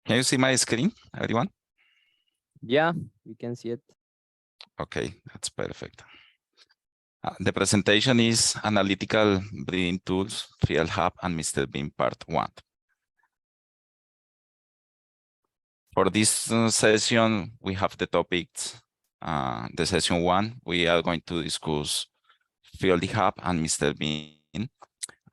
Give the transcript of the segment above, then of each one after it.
Can you see my screen, everyone? Yeah, we can see it. Okay, that's perfect. The presentation is Analytical Breeding Tools, Fieldhub, and MrBean Part 1. For this session, we have the topics. The session 1, we are going to discuss Fieldhub and MrBean.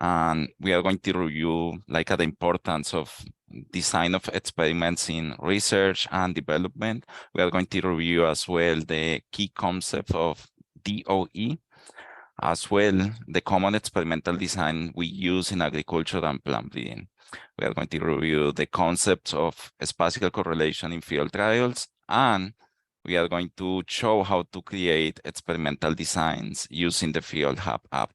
And we are going to review the importance of design of experiments in research and development. We are going to review as well the key concept of DOE, as well the common experimental design we use in agriculture and plant breeding. We are going to review the concepts of spatial correlation in field trials, and we are going to show how to create experimental designs using the Fieldhub app.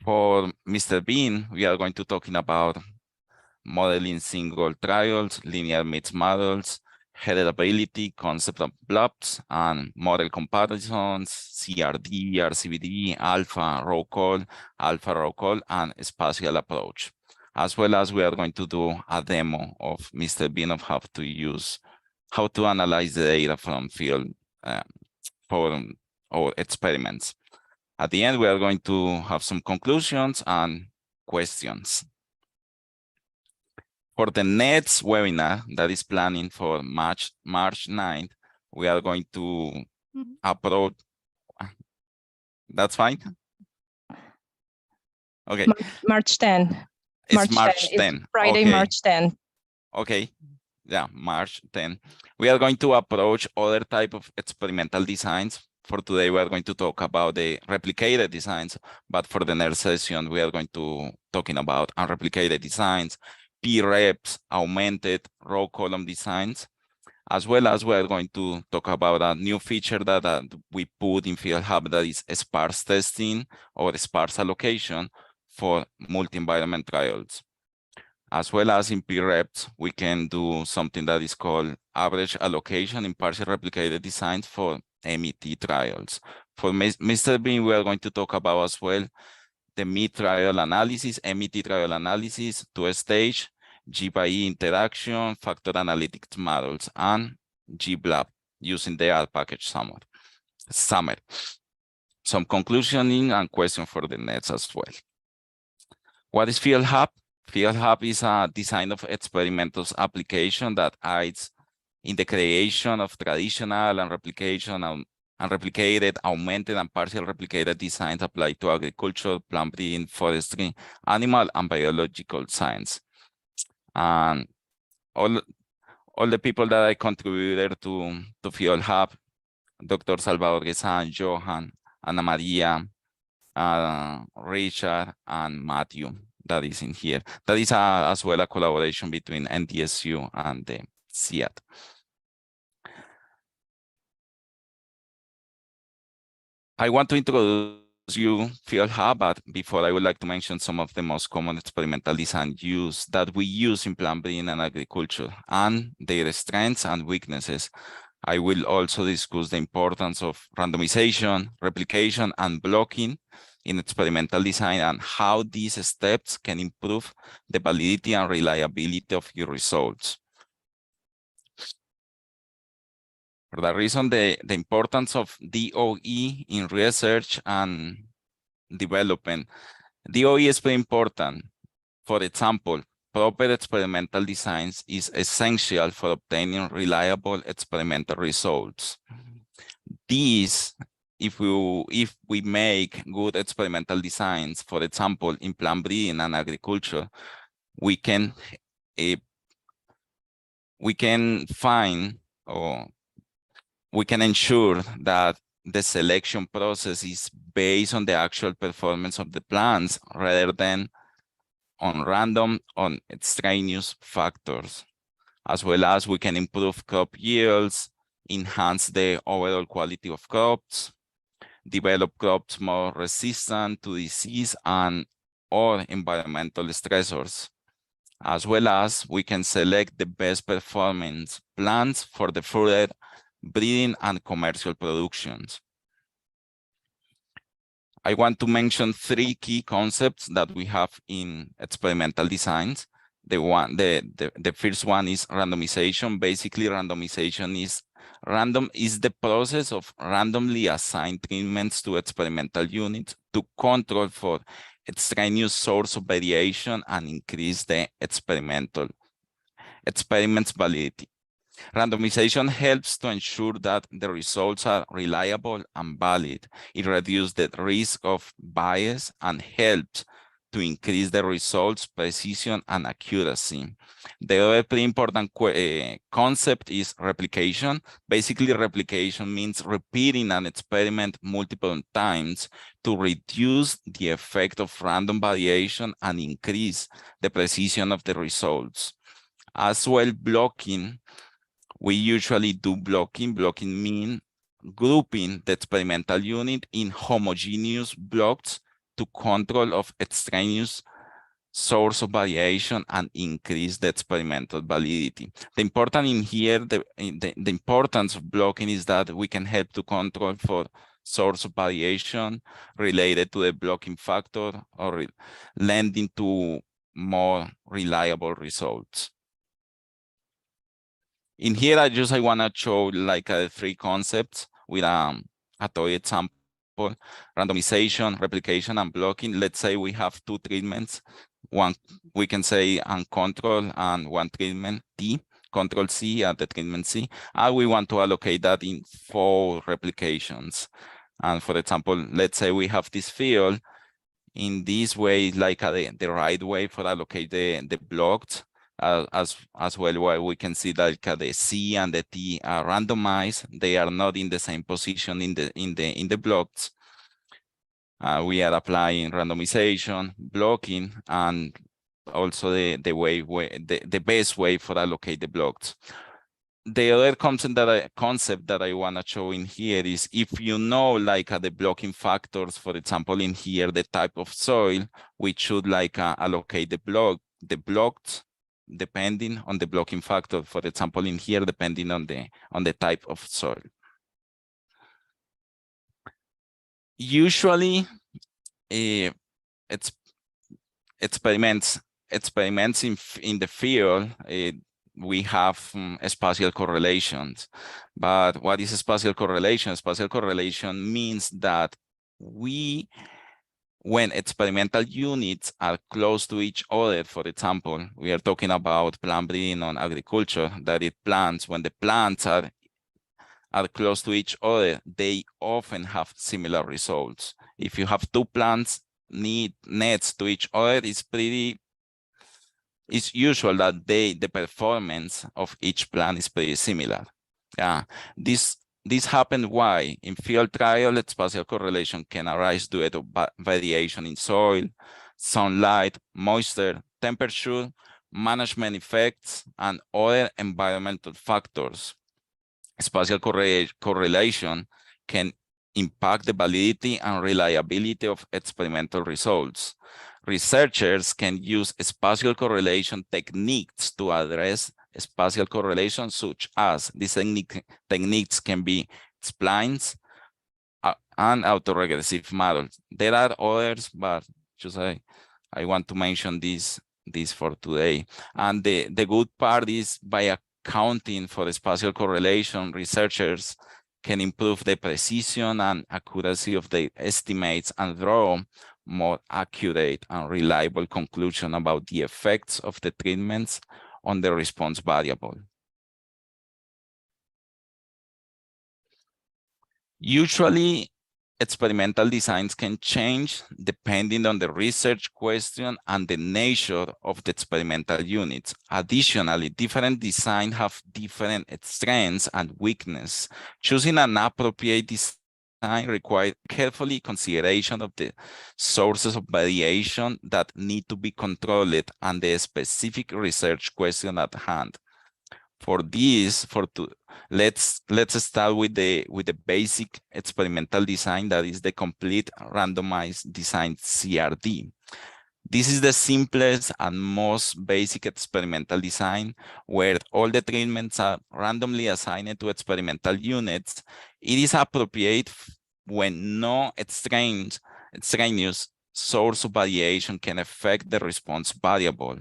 For MrBean, we are going to talking about modeling single trials, linear mixed models, heritability, concept of blobs, and model comparisons, CRD, RCBD, alpha roll call, and spatial approach. As well as we are going to do a demo of MrBean of how to analyze the data from field for our experiments. At the end, we are going to have some conclusions and questions. For the next webinar that is planning for March 9th, we are going to upload. That's fine? Okay. March 10. It's March 10. It's Friday, okay. March 10. Okay. Yeah, March 10. We are going to approach other type of experimental designs. For today, we are going to talk about the replicated designs, but for the next session, we are going to talking about unreplicated designs, P-reps, augmented row column designs, as well as we are going to talk about a new feature that we put in Fieldhub that is sparse testing or sparse allocation for multi-environment trials. As well as in P-reps, we can do something that is called average allocation in partial replicated designs for MET trials. For MrBean, we are going to talk about as well the MET trial analysis, MET trial analysis, two-stage, G/E interaction, factor analytics models, and GBLAB using the R package summary. Some conclusioning and question for the next as well. What is Fieldhub? Fieldhub is a design of experimental application that aids in the creation of traditional and replicated, augmented, and partial replicated designs applied to agriculture, plant breeding, forestry, animal, and biological science. And all the people that I contributed to Fieldhub, Dr. Salvador Guesan, Johan, Ana Maria, Richard, and Matthew, that is in here. That is as well a collaboration between NDSU and the CIAT. I want to introduce you Fieldhub, but before I would like to mention some of the most common experimental design use that we use in plant breeding and agriculture and their strengths and weaknesses. I will also discuss the importance of randomization, replication, and blocking in experimental design and how these steps can improve the validity and reliability of your results. For that reason, the importance of DOE in research and development. DOE is very important. For example, proper experimental designs is essential for obtaining reliable experimental results. These, if we make good experimental designs, for example, in plant breeding and agriculture, we can find or we can ensure that the selection process is based on the actual performance of the plants rather than on random, on extraneous factors, as well as we can improve crop yields, enhance the overall quality of crops, develop crops more resistant to disease and or environmental stressors, as well as we can select the best performance plants for the further breeding and commercial productions. I want to mention 3 key concepts that we have in experimental designs. The first one is randomization. Basically, randomization is the process of randomly assign treatments to experimental units to control for extraneous source of variation and increase the experiment's validity. Randomization helps to ensure that the results are reliable and valid. It reduces the risk of bias and helps to increase the results' precision and accuracy. The other pretty important concept is replication. Basically, replication means repeating an experiment multiple times to reduce the effect of random variation and increase the precision of the results. As well, blocking. We usually do blocking. Blocking means grouping the experimental unit in homogeneous blocks to control of extraneous source of variation and increase the experimental validity. The important in here, the importance of blocking is that we can help to control for source of variation related to the blocking factor or lending to more reliable results. In here, I want to show like three concepts with a toy example: randomization, replication, and blocking. Let's say we have two treatments. One, we can say uncontrolled, and one treatment T, control C at the treatment C. And we want to allocate that in 4 replications. And for example, let's say we have this field. In this way, like the right way for allocate the blocks. As well, where we can see that the C and the T are randomized. They are not in the same position in the blocks. We are applying randomization, blocking, and also the best way for allocate the blocks. The other concept that I want to show in here is if you know like the blocking factors, for example, in here the type of soil, we should like allocate the blocks depending on the blocking factor. For example, in here, depending on the type of soil. Usually, experiments in the field, we have spatial correlations. But what is spatial correlation? Spatial correlation means that when experimental units are close to each other, for example, we are talking about plant breeding on agriculture, that when the plants are close to each other, they often have similar results. If you have 2 plants next to each other, it's usual that the performance of each plant is pretty similar. Yeah, this happened why in field trial, spatial correlation can arise due to variation in soil, sunlight, moisture, temperature, management effects, and other environmental factors. Spatial correlation can impact the validity and reliability of experimental results. Researchers can use spatial correlation techniques to address spatial correlation, such as these techniques can be splines and autoregressive models. There are others, but just I want to mention this for today. And the good part is by accounting for the spatial correlation, researchers can improve the precision and accuracy of the estimates and draw more accurate and reliable conclusion about the effects of the treatments on the response variable. Usually, experimental designs can change depending on the research question and the nature of the experimental units. Additionally, different designs have different strengths and weaknesses. Choosing an appropriate design requires carefully consideration of the sources of variation that need to be controlled and the specific research question at hand. For this, let's start with the basic experimental design, that is the complete randomized design CRD. This is the simplest and most basic experimental design where all the treatments are randomly assigned to experimental units. It is appropriate when no extraneous source of variation can affect the response variable.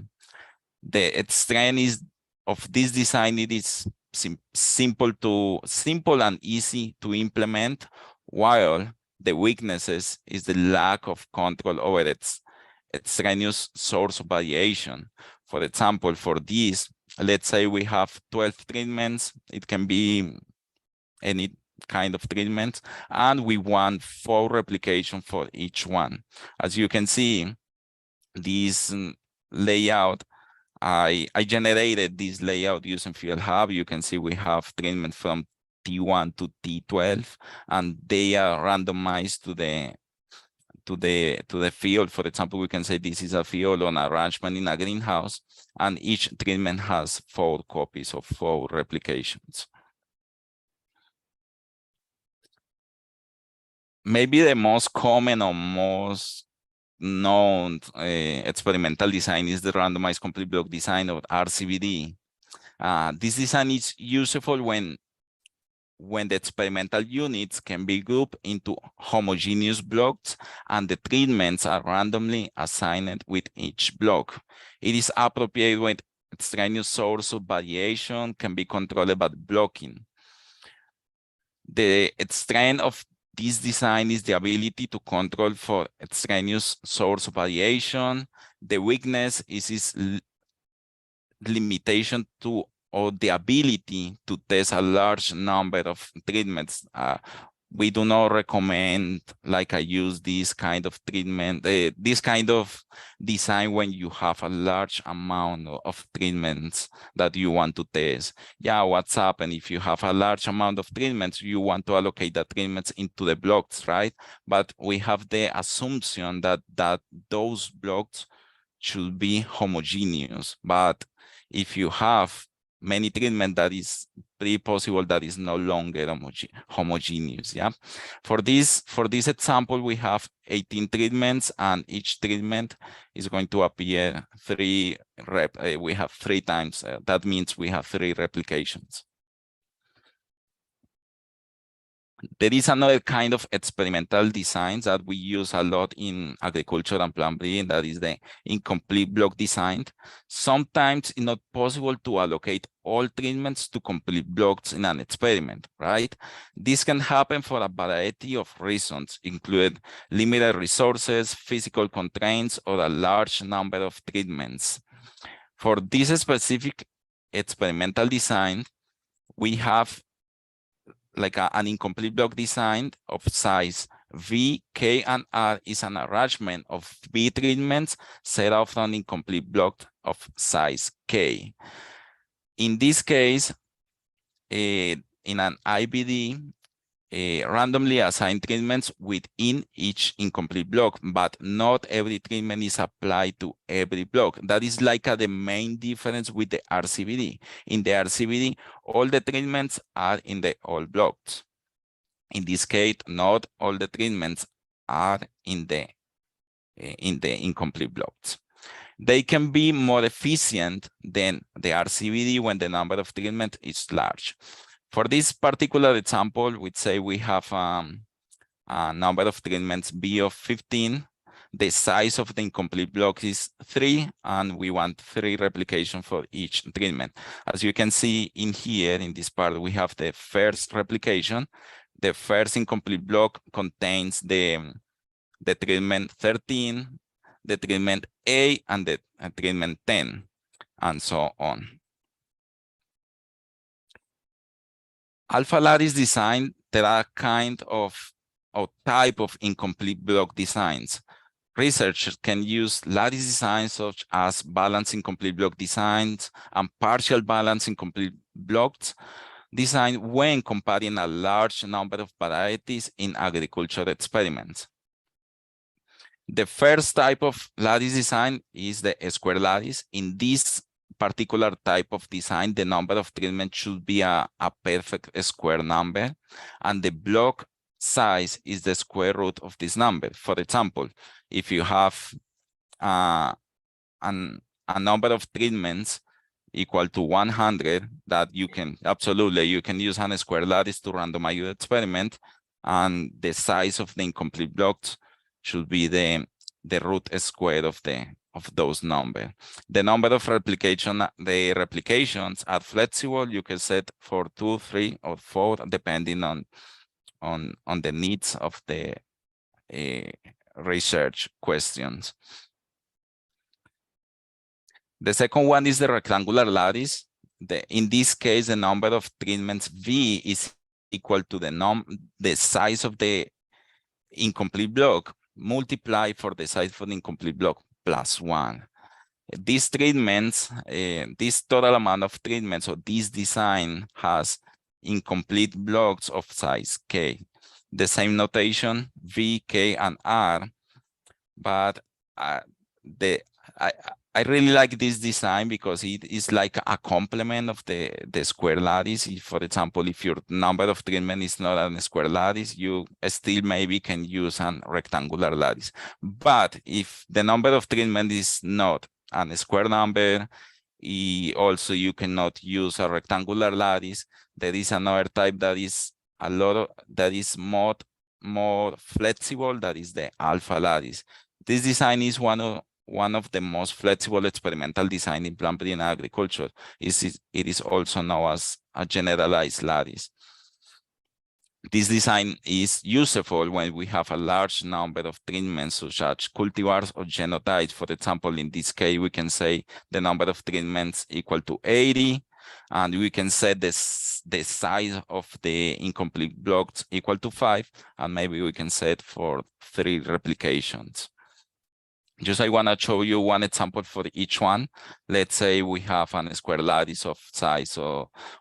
The strength is of this design, it is simple and easy to implement, while the weaknesses is the lack of control over its extraneous source of variation. For example, for this, let's say we have 12 treatments. It can be any kind of treatment, and we want 4 replication for each one. As you can see, this layout, I generated this layout using Fieldhub. You can see we have treatment from T1 to T12, and they are randomized to the field. For example, we can say this is a field on arrangement in a greenhouse, and each treatment has 4 copies of 4 replications. Maybe the most common or most known experimental design is the randomized complete block design, or RCBD. This design is useful when the experimental units can be grouped into homogeneous blocks and the treatments are randomly assigned with each block. It is appropriate when extraneous source of variation can be controlled by blocking. The strength of this design is the ability to control for extraneous source of variation. The weakness is its limitation to, or the ability to test a large number of treatments. We do not recommend like I use this kind of treatment, this kind of design when you have a large amount of treatments that you want to test. Yeah, what's happened if you have a large amount of treatments, you want to allocate the treatments into the blocks, right? But we have the assumption that those blocks should be homogeneous. But if you have many treatments, that is pretty possible that is no longer homogeneous. Yeah. For this example, we have 18 treatments, and each treatment is going to appear we have 3 times. That means we have 3 replications. There is another kind of experimental designs that we use a lot in agriculture and plant breeding, that is the incomplete block design. Sometimes it's not possible to allocate all treatments to complete blocks in an experiment, right? This can happen for a variety of reasons, including limited resources, physical constraints, or a large number of treatments. For this specific experimental design, we have like an incomplete block design of size V, K, and R is an arrangement of V treatments set off on incomplete block of size K. In this case, in an IBD, randomly assigned treatments within each incomplete block, but not every treatment is applied to every block. That is like the main difference with the RCBD. In the RCBD, all the treatments are in the all blocks. In this case, not all the treatments are in the incomplete blocks. They can be more efficient than the RCBD when the number of treatments is large. For this particular example, we'd say we have a number of treatments B of 15. The size of the incomplete block is 3, and we want 3 replication for each treatment. As you can see in here, in this part, we have the first replication. The first incomplete block contains the treatment 13, the treatment A, and the treatment 10, and so on. Alpha lattice design, there are kind of type of incomplete block designs. Researchers can use lattice designs such as balanced incomplete block designs and partial balanced incomplete blocks design when comparing a large number of varieties in agriculture experiments. The first type of lattice design is the square lattice. In this particular type of design, the number of treatments should be a perfect square number, and the block size is the square root of this number. For example, if you have a number of treatments equal to 100, that you can use a square lattice to randomize your experiment, and the size of the incomplete blocks should be the root square of the those numbers. The number of the replications are flexible. You can set for 2, 3, or 4, depending on the needs of the research questions. The second one is the rectangular lattice. In this case, the number of treatments V is equal to the size of the incomplete block multiplied for the size of the incomplete block plus 1. These treatments, this total amount of treatments, or this design has incomplete blocks of size K. The same notation, V, K, and R, but I really like this design because it is like a complement of the square lattice. For example, if your number of treatment is not a square lattice, you still maybe can use a rectangular lattice. But if the number of treatment is not a square number, also you cannot use a rectangular lattice. There is another type that is more flexible, that is the alpha lattice. This design is one of the most flexible experimental design in plant breeding agriculture. It is also known as a generalized lattice. This design is useful when we have a large number of treatments, such as cultivars or genotypes. For example, in this case, we can say the number of treatments equal to 80, and we can set the size of the incomplete blocks equal to 5, and maybe we can set for 3 replications. Just I want to show you one example for each one. Let's say we have a square lattice of size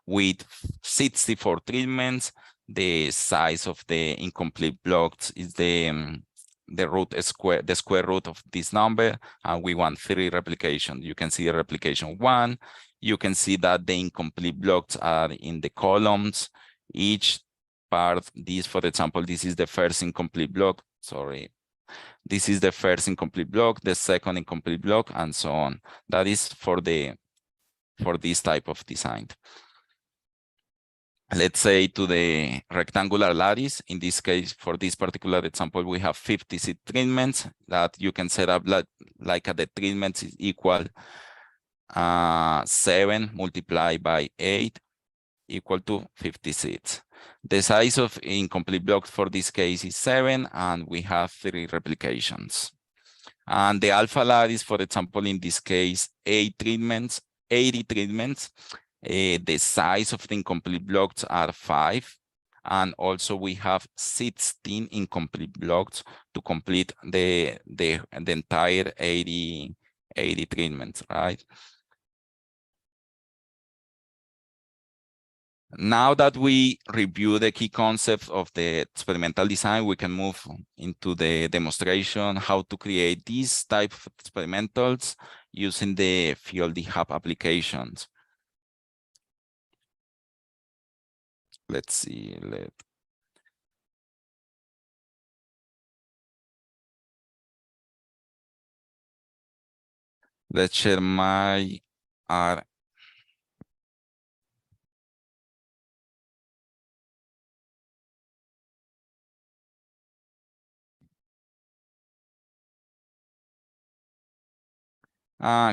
with 64 treatments. The size of the incomplete blocks is the square root of this number, and we want 3 replications. You can see replication 1. You can see that the incomplete blocks are in the columns. Each part, for example, this is the first incomplete block. Sorry. This is the first incomplete block, the second incomplete block, and so on. That is for this type of design. Let's say to the rectangular lattice. In this case, for this particular example, we have 56 treatments that you can set up like the treatments is equal 7 multiplied by 8 equal to 56. The size of incomplete blocks for this case is 7, and we have 3 replications. And the alpha lattice, for example, in this case, 80 treatments. The size of the incomplete blocks are 5, and also we have 16 incomplete blocks to complete the entire 80 treatments, right? Now that we review the key concepts of the experimental design, we can move into the demonstration how to create these type of experimentals using the Fieldhub applications. Let's see. Let's share my R.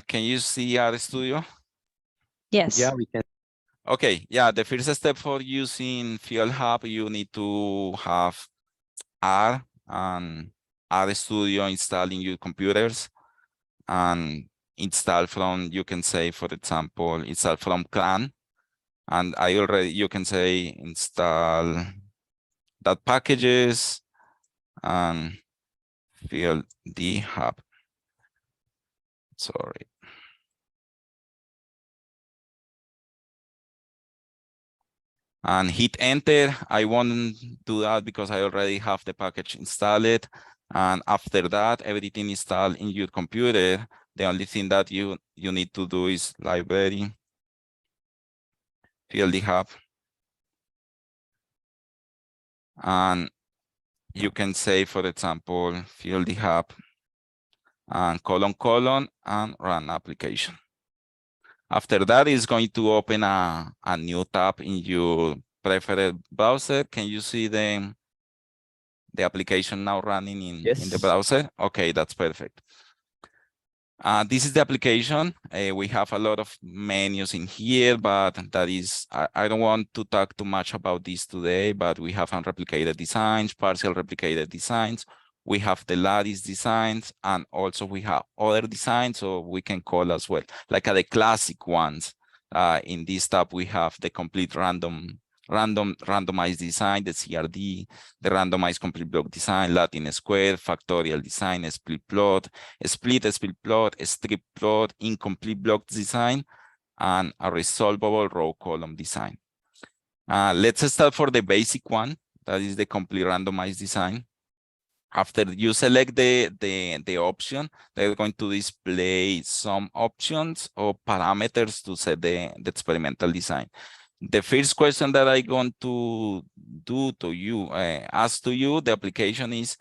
Can you see our studio? Yes. Yeah, we can. Okay, yeah, the first step for using Fieldhub, you need to have R and RStudio installed in your computers, and install from, you can say, for example, install from CLAN, and you can say install that packages and Fieldhub. Sorry. And hit enter. I won't do that because I already have the package installed. And after that, everything installed in your computer. The only thing that you need to do is library, Fieldhub. And you can say, for example, Fieldhub and colon, and run application. After that, it's going to open a new tab in your preferred browser. Can you see the application now running in the browser? Okay, that's perfect. This is the application. We have a lot of menus in here, but that is, I don't want to talk too much about this today, but we have unreplicated designs, partial replicated designs. We have the lattice designs, and also we have other designs, so we can call as well, like the classic ones. In this tab, we have the complete randomized design, the CRD, the randomized complete block design, Latin square, factorial design, split plot, split plot, strip plot, incomplete block design, and a resolvable row column design. Let's start for the basic one. That is the complete randomized design. After you select the option, they're going to display some options or parameters to set the experimental design. The first question that I'm going to do to you, ask to you, the application is,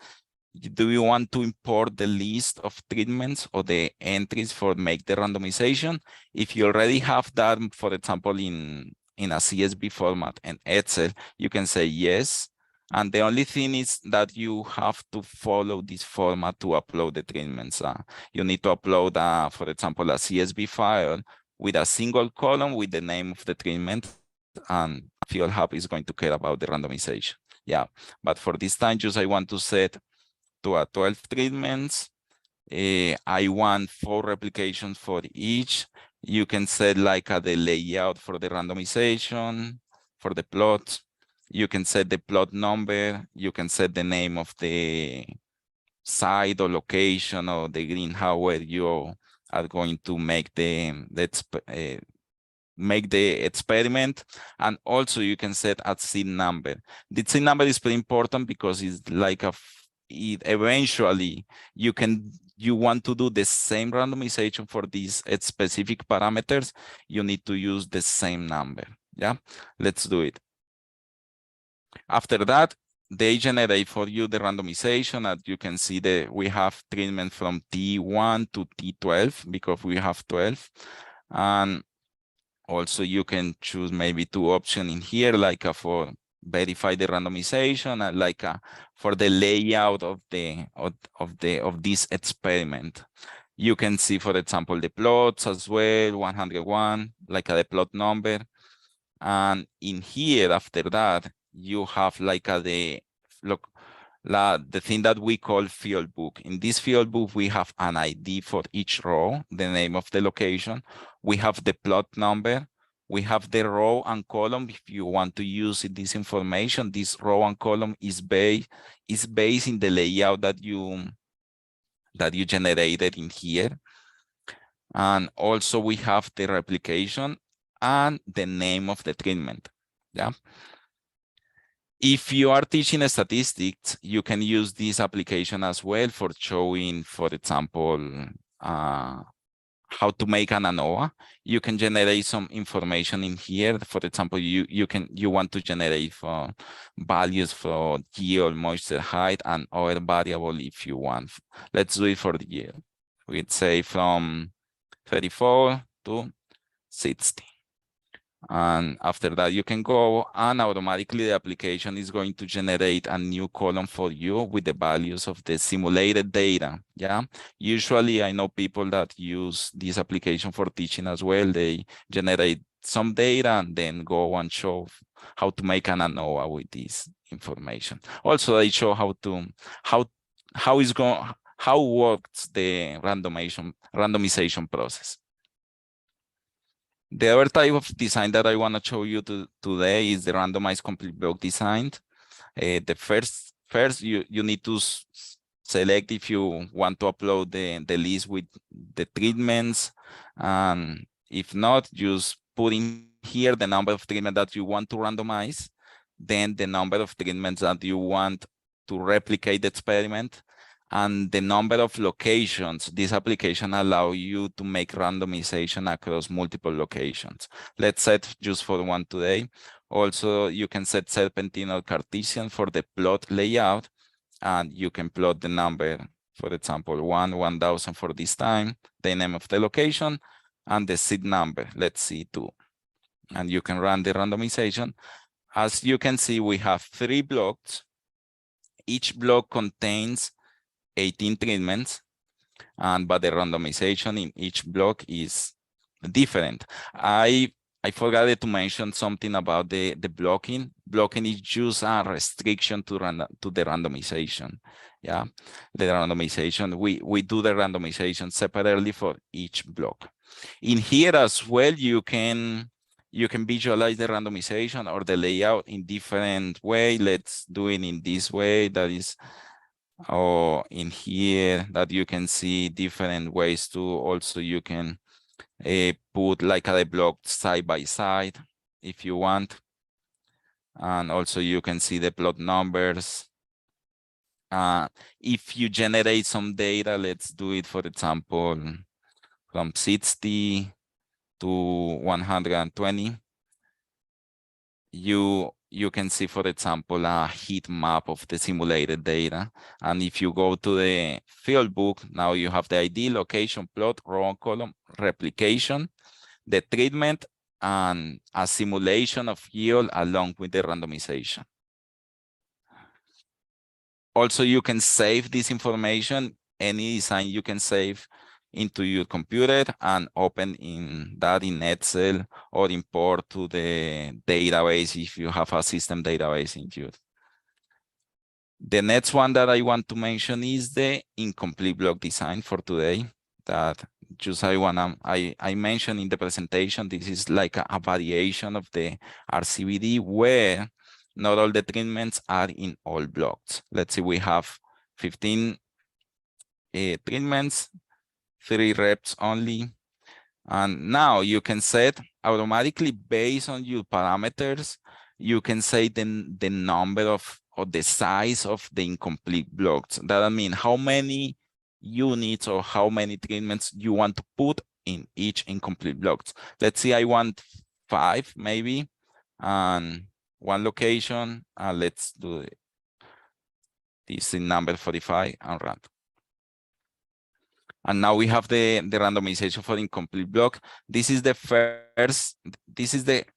do you want to import the list of treatments or the entries for make the randomization? If you already have that, for example, in a CSV format and Excel, you can say yes. And the only thing is that you have to follow this format to upload the treatments. You need to upload, for example, a CSV file with a single column with the name of the treatment, and Fieldhub is going to care about the randomization. Yeah, but for this time, just I want to set to a 12 treatments. I want 4 replications for each. You can set like the layout for the randomization, for the plot. You can set the plot number. You can set the name of the site or location or the greenhouse where you are going to make make the experiment. And also you can set a seed number. The seed number is pretty important because it's like eventually you want to do the same randomization for these specific parameters, you need to use the same number. Yeah, let's do it. After that, they generate for you the randomization. As you can see, we have treatment from T1 to T12 because we have 12. And also you can choose maybe 2 options in here, like for verify the randomization and like for the layout of this experiment. You can see, for example, the plots as well, 101, like the plot number. And in here, after that, you have like the thing that we call field book. In this field book, we have an ID for each row, the name of the location. We have the plot number. We have the row and column. If you want to use this information, this row and column is based in the layout that you generated in here. And also we have the replication and the name of the treatment. Yeah. If you are teaching statistics, you can use this application as well for showing, for example, how to make an ANOVA. You can generate some information in here. For example, you want to generate for values for yield, moisture, height, and other variable if you want. Let's do it for the yield. We'd say from 34 to 60. And after that, you can go and automatically the application is going to generate a new column for you with the values of the simulated data. Yeah. Usually I know people that use this application for teaching as well. They generate some data and then go and show how to make an ANOVA with this information. Also, they show how works the randomization process. The other type of design that I want to show you today is the randomized complete block design. The first you need to select if you want to upload the list with the treatments. And if not, just put in here the number of treatments that you want to randomize, then the number of treatments that you want to replicate the experiment, and the number of locations. This application allows you to make randomization across multiple locations. Let's set just for one today. Also, you can set serpentine or Cartesian for the plot layout, and you can plot the number, for example, 1000 for this time, the name of the location, and the seed number, let's see 2. And you can run the randomization. As you can see, we have 3 blocks. Each block contains 18 treatments, but the randomization in each block is different. I forgot to mention something about the blocking. Blocking is just a restriction to the randomization. Yeah, the randomization, we do the randomization separately for each block. In here as well, you can visualize the randomization or the layout in different way. Let's do it in this way, that is, or in here, that you can see different ways to also you can put like a block side by side if you want. And also you can see the plot numbers. If you generate some data, let's do it, for example, from 60 to 120, you can see, for example, a heat map of the simulated data. And if you go to the field book, now you have the ID, location, plot, row and column, replication, the treatment, and a simulation of yield along with the randomization. Also, you can save this information, any design you can save into your computer and open in Excel or import to the database if you have a system database in you. The next one that I want to mention is the incomplete block design for today. That just I mentioned in the presentation, this is like a variation of the RCBD where not all the treatments are in all blocks. Let's say we have 15 treatments, 3 reps only. And now you can set automatically based on your parameters, you can say the number of, or the size of the incomplete blocks. That means how many units or how many treatments you want to put in each incomplete blocks. Let's say I want 5 maybe, and 1 location, and let's do this in number 45 and run. And now we have the randomization for incomplete block. This is the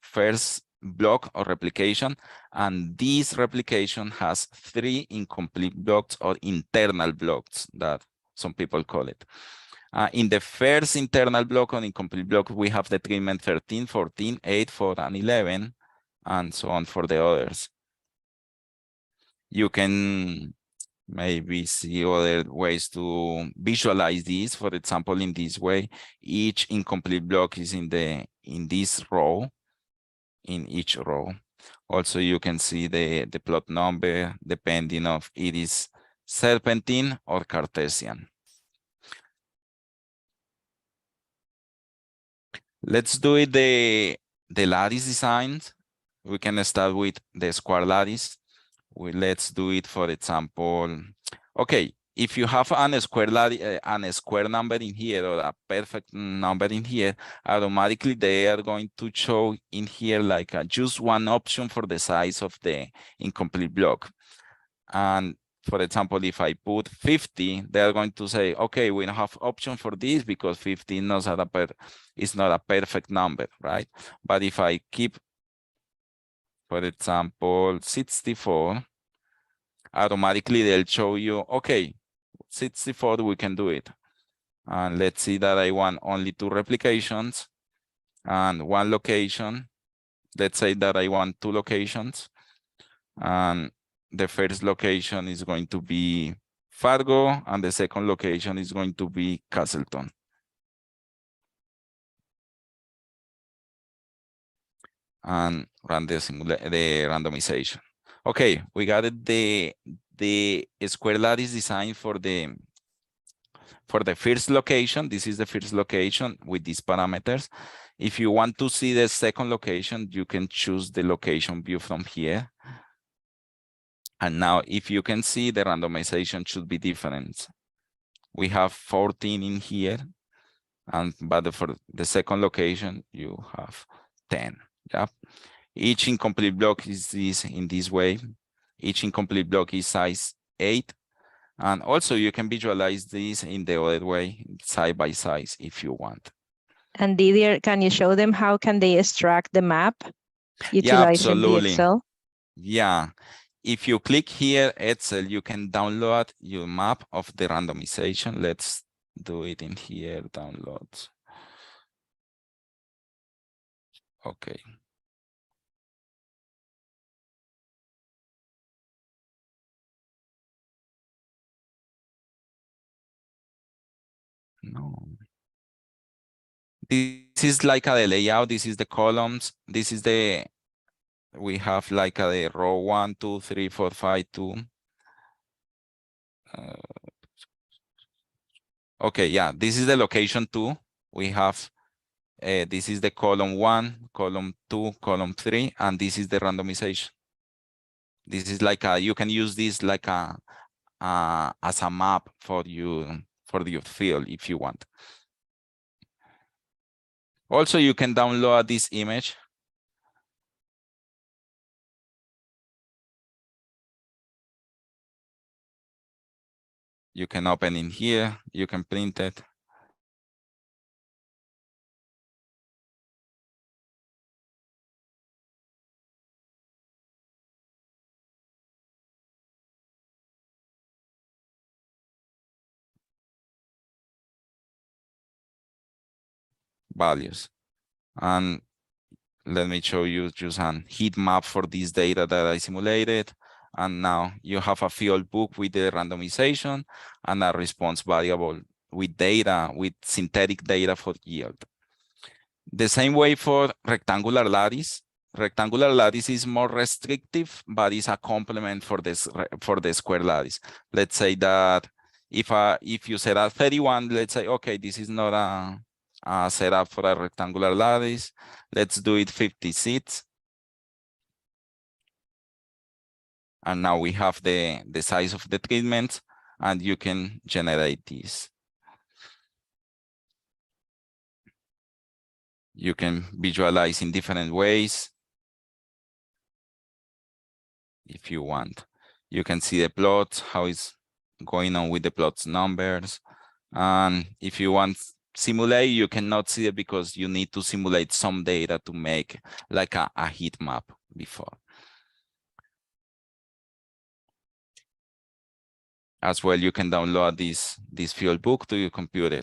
first block or replication, and this replication has 3 incomplete blocks or internal blocks that some people call it. In the first internal block or incomplete block, we have the treatment 13, 14, 8, 4, and 11, and so on for the others. You can maybe see other ways to visualize this. For example, in this way, each incomplete block is in this row, in each row. Also, you can see the plot number depending of it is serpentine or Cartesian. Let's do it the lattice designs. We can start with the square lattice. Let's do it, for example. Okay, if you have a square number in here or a perfect number in here, automatically they are going to show in here like just one option for the size of the incomplete block. And for example, if I put 50, they are going to say, okay, we don't have option for this because 50 is not a perfect number, right? But if I keep, for example, 64, automatically they'll show you, okay, 64, we can do it. And let's see that I want only 2 replications and 1 location. Let's say that I want 2 locations. And the first location is going to be Fargo, and the second location is going to be Castleton. And run the randomization. Okay, we got it, the square lattice design for the first location. This is the first location with these parameters. If you want to see the second location, you can choose the location view from here. And now if you can see, the randomization should be different. We have 14 in here, but for the second location, you have 10. Yeah. Each incomplete block is in this way. Each incomplete block is size 8. And also you can visualize this in the other way, side by side, if you want. And Didier, can you show them how can they extract the map Yeah, utilizing the absolutely. Excel? Yeah. If you click here, Excel, you can download your map of the randomization. Let's do it in here, downloads. Okay. No. This is like the layout. This is the columns. This is we have like the row 1, 2, 3, 4, 5, 2. Okay, yeah, this is the location 2. We have, this is the column 1, column 2, column 3, and this is the randomization. This is like you can use this like as a map for your field if you want. Also, you can download this image. You can open in here, you can print it. Values. And let me show you just a heat map for this data that I simulated. And now you have a field book with the randomization and a response variable with data, with synthetic data for yield. The same way for rectangular lattice. Rectangular lattice is more restrictive, but it's a complement for the square lattice. Let's say that if you set up 31, let's say, okay, this is not a setup for a rectangular lattice. Let's do it 56. And now we have the size of the treatment, and you can generate this. You can visualize in different ways. If you want, you can see the plots, how it's going on with the plots numbers. And if you want simulate, you cannot see it because you need to simulate some data to make like a heat map before. As well, you can download this field book to your computer.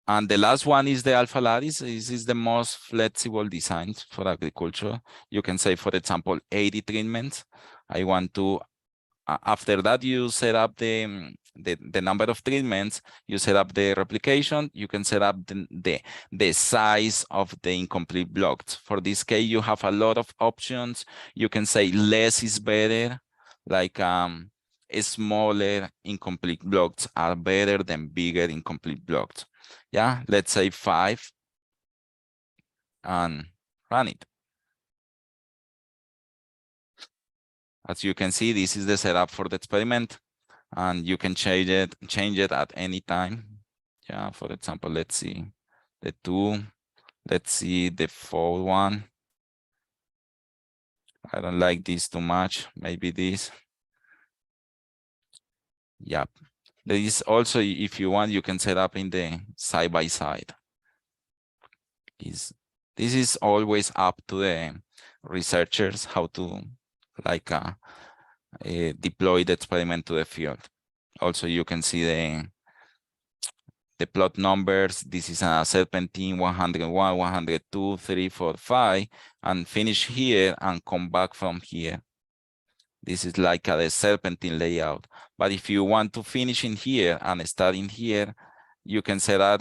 And the last one is the alpha lattice. This is the most flexible design for agriculture. You can say, for example, 80 treatments. I want to, after that, you set up the number of treatments, you set up the replication, you can set up the size of the incomplete blocks. For this case, you have a lot of options. You can say less is better, like smaller incomplete blocks are better than bigger incomplete blocks. Yeah, let's say 5 and run it. As you can see, this is the setup for the experiment, and you can change it at any time. Yeah, for example, let's see the 2, let's see the 4 one. I don't like this too much, maybe this. Yep. There is also, if you want, you can set up in the side by side. This is always up to the researchers how to like deploy the experiment to the field. Also, you can see the plot numbers. This is a serpentine 101, 102, 3, 4, 5, and finish here and come back from here. This is like the serpentine layout. But if you want to finish in here and start in here, you can set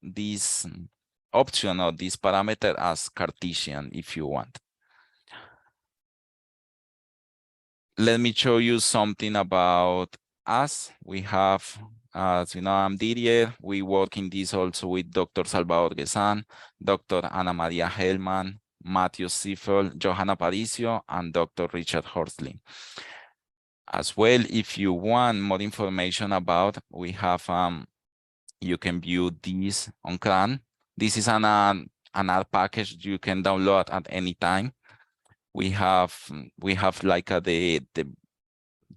this option or this parameter as Cartesian if you want. Let me show you something about us. We have, as you know, I'm Didier. We work in this also with Dr. Salvador Guesan, Dr. Ana Maria Hellman, Matthew Seifel, Johanna Paricio, and Dr. Richard Horsley. As well, if you want more information about, we have, you can view this on CRAN. This is an R package you can download at any time. We have like the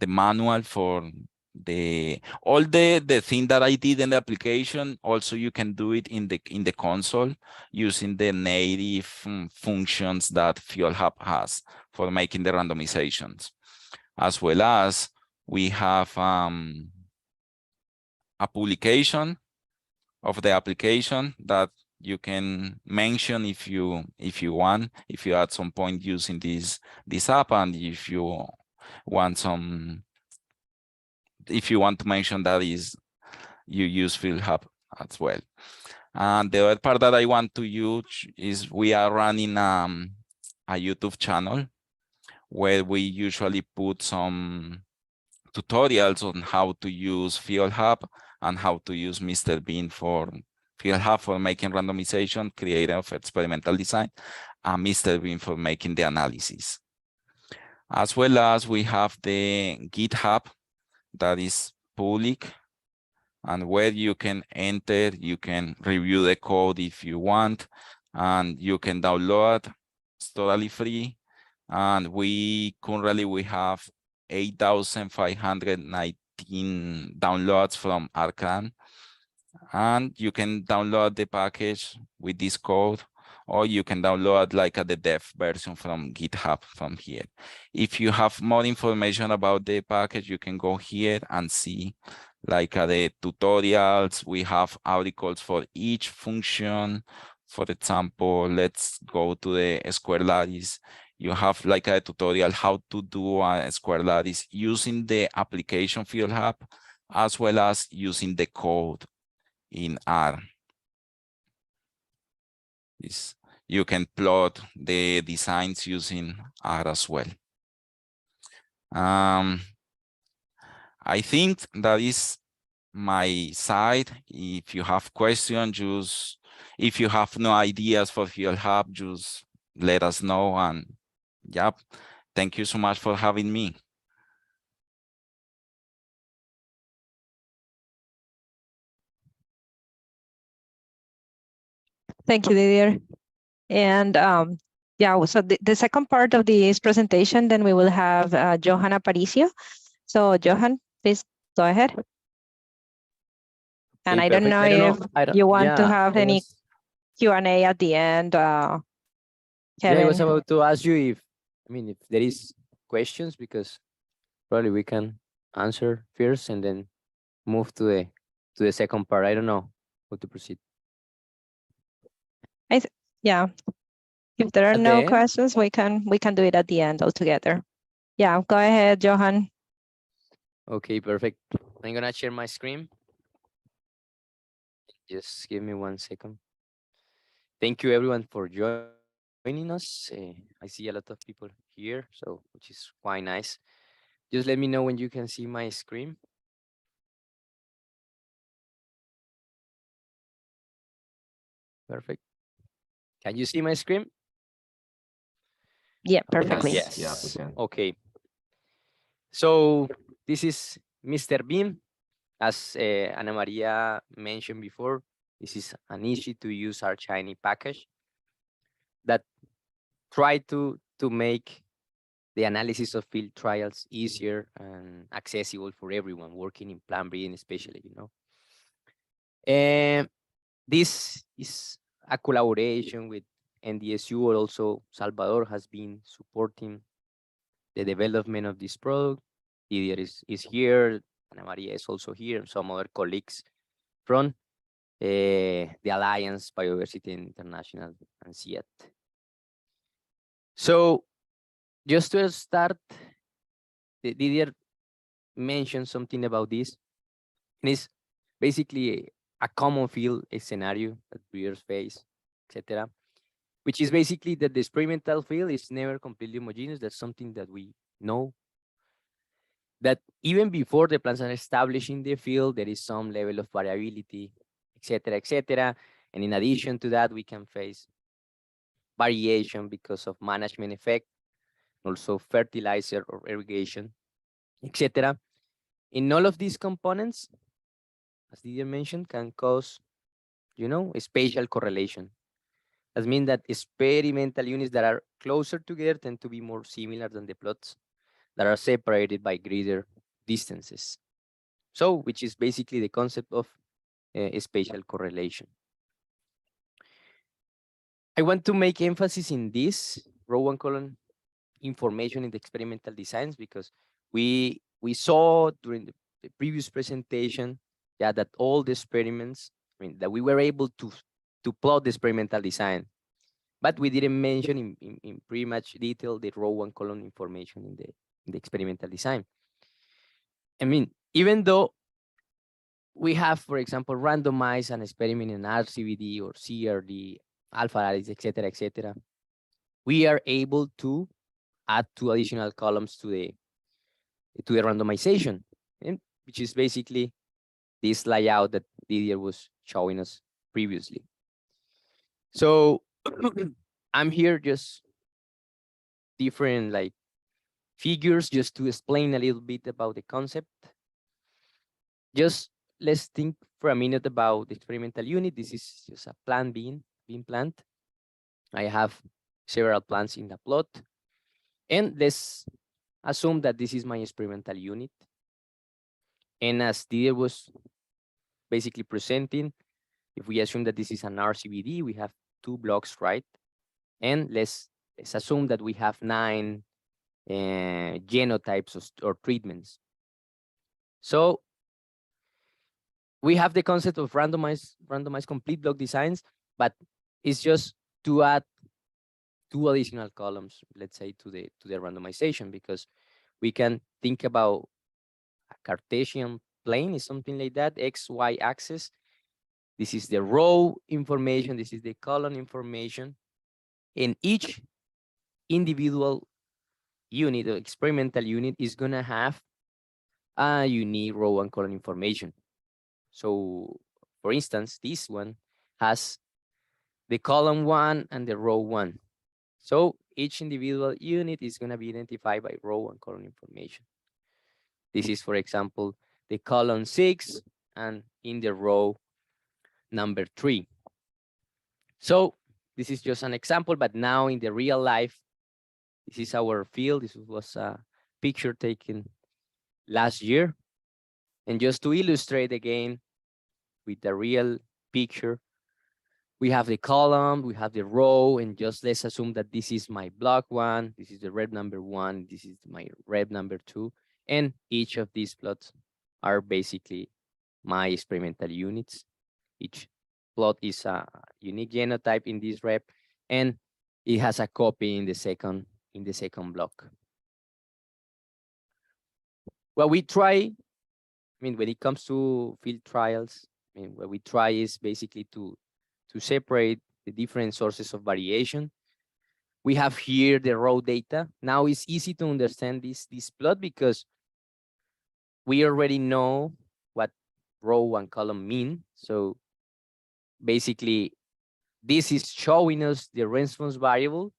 manual for all the thing that I did in the application. Also, you can do it in the console using the native functions that Fieldhub has for making the randomizations. As well as we have a publication of the application that you can mention if you want, if you at some point using this app, and if you want to mention that is you use Fieldhub as well. And the other part that I want to use is we are running a YouTube channel where we usually put some tutorials on how to use Fieldhub and how to use MrBean for Fieldhub for making randomization, creative experimental design, and MrBean for making the analysis. As well as we have the GitHub that is public and where you can enter, you can review the code if you want, and you can download. It's totally free. And we currently have 8,519 downloads from Arcan. And you can download the package with this code, or you can download like the dev version from GitHub from here. If you have more information about the package, you can go here and see like the tutorials. We have articles for each function. For example, let's go to the square lattice. You have like a tutorial how to do a square lattice using the application Fieldhub, as well as using the code in R. You can plot the designs using R as well. I think that is my side. If you have questions, if you have no ideas for Fieldhub, just let us know. And yeah, thank you so much for having me. Thank you, Didier. And yeah, so the second part of this presentation, then we will have Johan Aparicio. So Johan, please go ahead. And Okay, I don't know if you want to have any Q&A at the end. Yeah, I was about to ask you if there is questions, because probably we can answer first and then move to the second part. I don't know how to proceed. Yeah, if there are At no the end? questions, we can do it at the end altogether. Yeah, go ahead, Johan. Okay, perfect. I'm gonna share my screen. Just give me 1 second. Thank you everyone for joining us. I see a lot of people here, so which is quite nice. Just let me know when you can see my screen. Perfect. Can you see my screen? Yeah, perfectly. Yes. Yeah, we can. Okay. So this is MrBean. As Ana Maria mentioned before, this is an easy to use Archini package that try to make the analysis of field trials easier and accessible for everyone working in Plan B, especially, And this is a collaboration with NDSU, or also Salvador has been supporting the development of this product. Didier is here, Ana Maria is also here, and some other colleagues from the Alliance, Biodiversity International, and CIET. So just to start, Didier mentioned something about this. And it's basically a common field scenario that breeders face, etc., which is basically that the experimental field is never completely homogeneous. That's something that we know. That even before the plants are established in the field, there is some level of variability, etc., etc. And in addition to that, we can face variation because of management effect, also fertilizer or irrigation, etc. In all of these components, as Didier mentioned, can cause, a spatial correlation. That means that experimental units that are closer together tend to be more similar than the plots that are separated by greater distances. So, which is basically the concept of spatial correlation. I want to make emphasis in this row 1 column information in the experimental designs, because we saw during the previous presentation yeah, that all the experiments, I mean, that we were able to plot the experimental design, but we didn't mention in pretty much detail the row and column information in the experimental design. I mean, even though we have, for example, randomized an experiment in RCBD or CRD, alpha analysis, et cetera, we are able to add 2 additional columns to the randomization, and which is basically this layout that Didier was showing us previously. So I'm here just different like figures just to explain a little bit about the concept. Just let's think for a minute about the experimental unit. This is just a bean plant. I have several plants in the plot. And let's assume that this is my experimental unit. And as Didier was basically presenting, if we assume that this is an RCBD, we have 2 blocks, right? And let's assume that we have 9 genotypes or treatments. So we have the concept of randomized complete block designs, but it's just to add 2 additional columns, let's say, to the randomization, because we can think about a Cartesian plane is something like that, XY axis. This is the row information, this is the column information, and each individual unit or experimental unit is gonna have a unique row and column information. So for instance, this one has the column 1 and the row 1. So each individual unit is gonna be identified by row and column information. This is, for example, the column 6 and in the row number 3. So this is just an example, but now in the real life, this is our field. This was a picture taken last year. And just to illustrate again with the real picture, we have the column, we have the row, and just let's assume that this is my block 1, this is the rep number 1, this is my rep number 2, and each of these plots are basically my experimental units. Each plot is a unique genotype in this rep, and it has a copy in the second block. What we try, I mean, when it comes to field trials, I mean, what we try is basically to separate the different sources of variation. We have here the raw data. Now it's easy to understand this plot because we already know what row and column mean. So basically, this is showing us the response variable,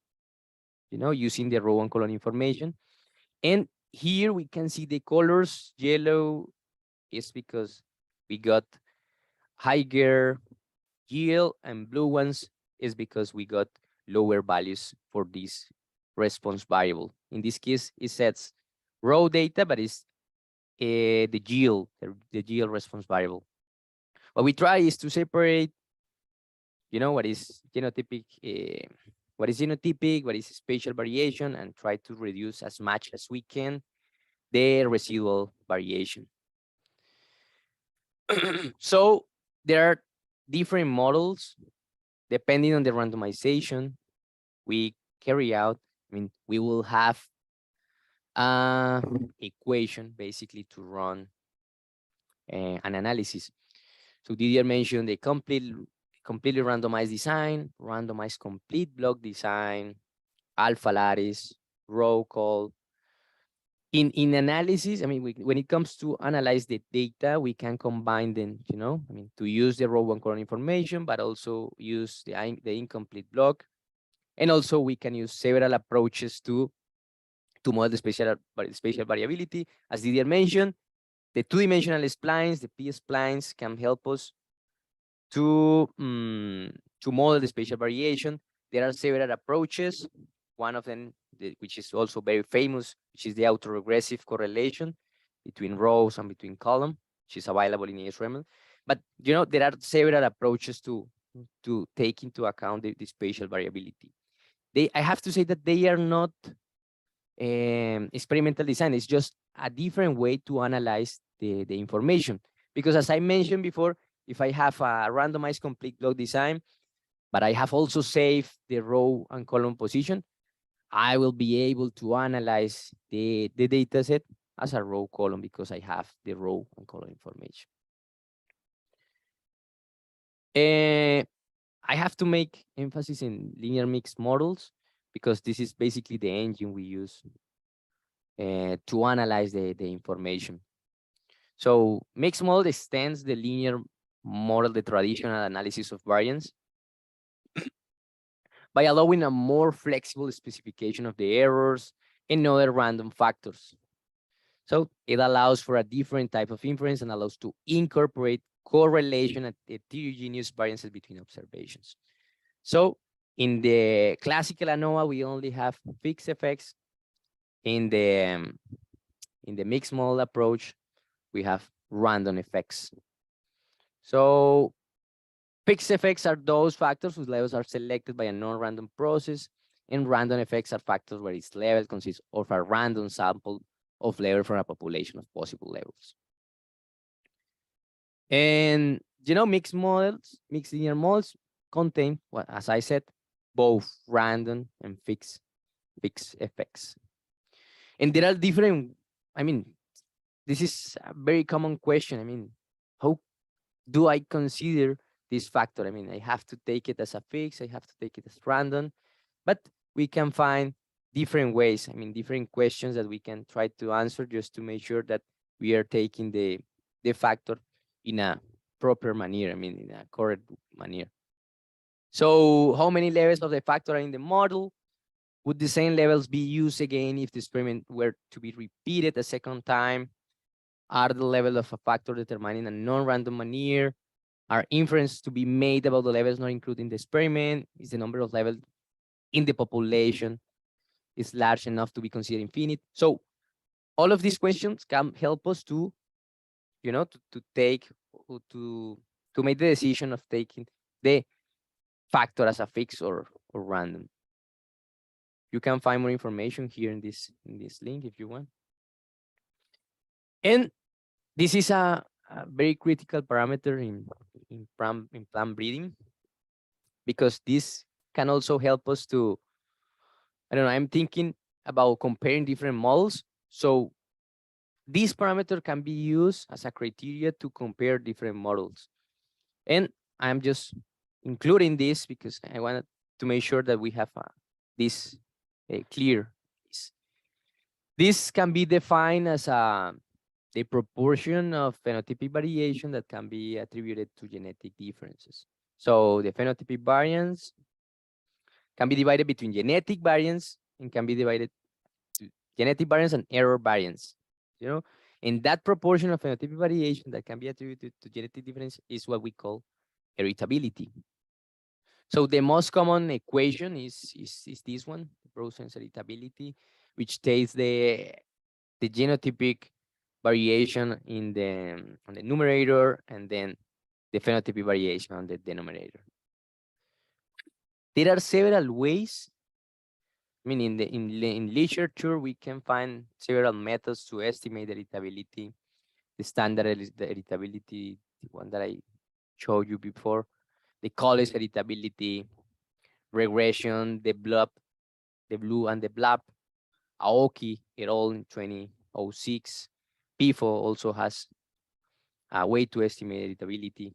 you know, using the row and column information. And here we can see the colors. Yellow is because we got higher yield, and blue ones is because we got lower values for this response variable. In this case, it sets raw data, but it's the yield response variable. What we try is to separate, you know, what is genotypic, what is spatial variation, and try to reduce as much as we can the residual variation. So there are different models depending on the randomization we carry out. I mean, we will have an equation basically to run an analysis. So Didier mentioned the completely randomized design, randomized complete block design, alpha lattice, row call. In analysis, I mean, when it comes to analyze the data, we can combine them, you know, I mean, to use the row and column information, but also use the incomplete block. And also we can use several approaches to model the spatial variability. As Didier mentioned, the 2-dimensional splines, the p-splines, can help us to model the spatial variation. There are several approaches. One of them, which is also very famous, which is the autoregressive correlation between rows and between column, which is available in ASREML. But you know, there are several approaches to take into account the spatial variability. I have to say that they are not experimental design. It's just a different way to analyze the information. Because as I mentioned before, if I have a randomized complete block design, but I have also saved the row and column position, I will be able to analyze the data set as a row column because I have the row and column information. I have to make emphasis in linear mixed models because this is basically the engine we use to analyze the information. So mixed model extends the linear model, the traditional analysis of variance, by allowing a more flexible specification of the errors and other random factors. So it allows for a different type of inference and allows to incorporate correlation and heterogeneous variances between observations. So in the classical ANOVA, we only have fixed effects. In the mixed model approach, we have random effects. So fixed effects are those factors whose levels are selected by a non-random process, and random effects are factors where its level consists of a random sample of level from a population of possible levels. And mixed models, mixed linear models contain, well, as I said, both random and fixed effects. And there are different, this is a very common question. How do I consider this factor? I have to take it as a fixed, I have to take it as random, but we can find different ways, different questions that we can try to answer just to make sure that we are taking the factor in a proper manner, in a correct manner. So how many levels of the factor are in the model? Would the same levels be used again if the experiment were to be repeated a second time? Are the level of a factor determined in a non-random manner? Are inferences to be made about the levels not included in the experiment? Is the number of levels in the population is large enough to be considered infinite? So all of these questions can help us to, to make the decision of taking the factor as a fixed or random. You can find more information here in this link if you want. And this is a very critical parameter in plant breeding, because this can also help us to, I'm thinking about comparing different models. So this parameter can be used as a criteria to compare different models. And I'm just including this because I wanted to make sure that we have this clear. This can be defined as the proportion of phenotypic variation that can be attributed to genetic differences. So the phenotypic variance can be divided between genetic variance and can be divided to genetic variance and error variance. And that proportion of phenotypic variation that can be attributed to genetic difference is what we call heritability. So the most common equation is this one, the Broad-sense heritability, which takes the genotypic variation in on the numerator and then the phenotypic variation on the denominator. There are several ways. In literature, we can find several methods to estimate the heritability. The standard heritability, the one that I showed you before, the college heritability, regression, the blue and the blob, Aoki et al. In 2006. PIFO also has a way to estimate heritability.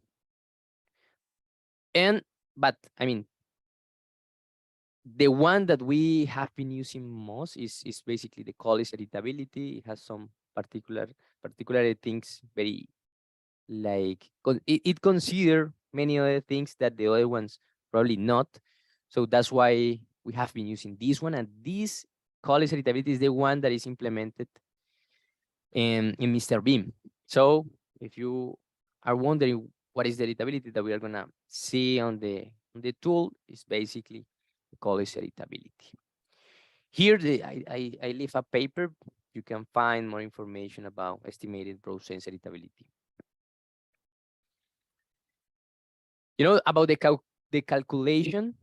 But the one that we have been using most is basically the college heritability. It has some particular things, very like it consider many other things that the other ones probably not. So that's why we have been using this one, and this college heritability is the one that is implemented in MrBean. So if you are wondering what is the heritability that we are gonna see on the tool, is basically college heritability. Here I leave a paper. You can find more information about estimated Broad-sense heritability. About the calculation.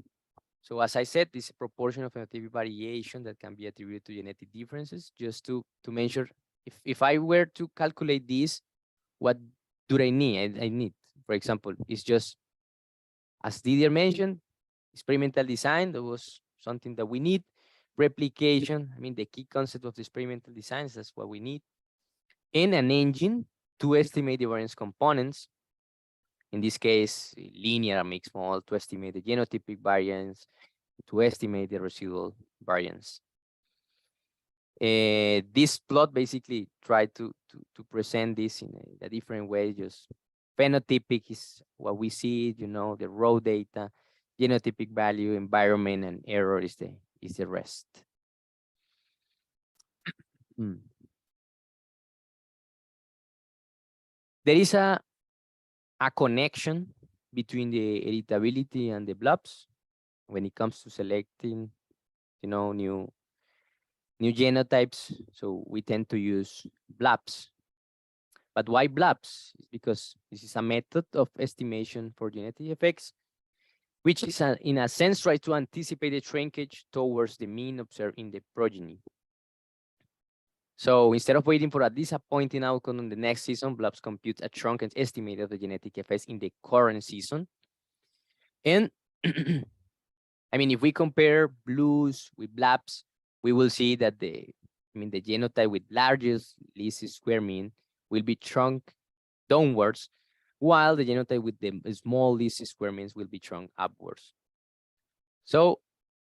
So as I said, this is a proportion of phenotypic variation that can be attributed to genetic differences. Just to measure, if I were to calculate this, what do I need? I need, for example, it's just, as Didier mentioned, experimental design, that was something that we need. Replication, I mean, the key concept of the experimental designs, that's what we need. And an engine to estimate the variance components. In this case, linear mixed model to estimate the genotypic variance, to estimate the residual variance. This plot basically tried to present this in a different way. Just phenotypic is what we see, you know, the raw data, genotypic value, environment, and error is the rest. There is a connection between the editability and the blobs when it comes to selecting, you know, new genotypes. So we tend to use blobs. But why blobs? It's because this is a method of estimation for genetic effects, which is in a sense try to anticipate the shrinkage towards the mean observed in the progeny. So instead of waiting for a disappointing outcome in the next season, blobs compute a shrunken estimate of the genetic effects in the current season. And I mean, if we compare blues with blobs, we will see that the genotype with largest least square mean will be shrunk downwards, while the genotype with the small least square means will be shrunk upwards. So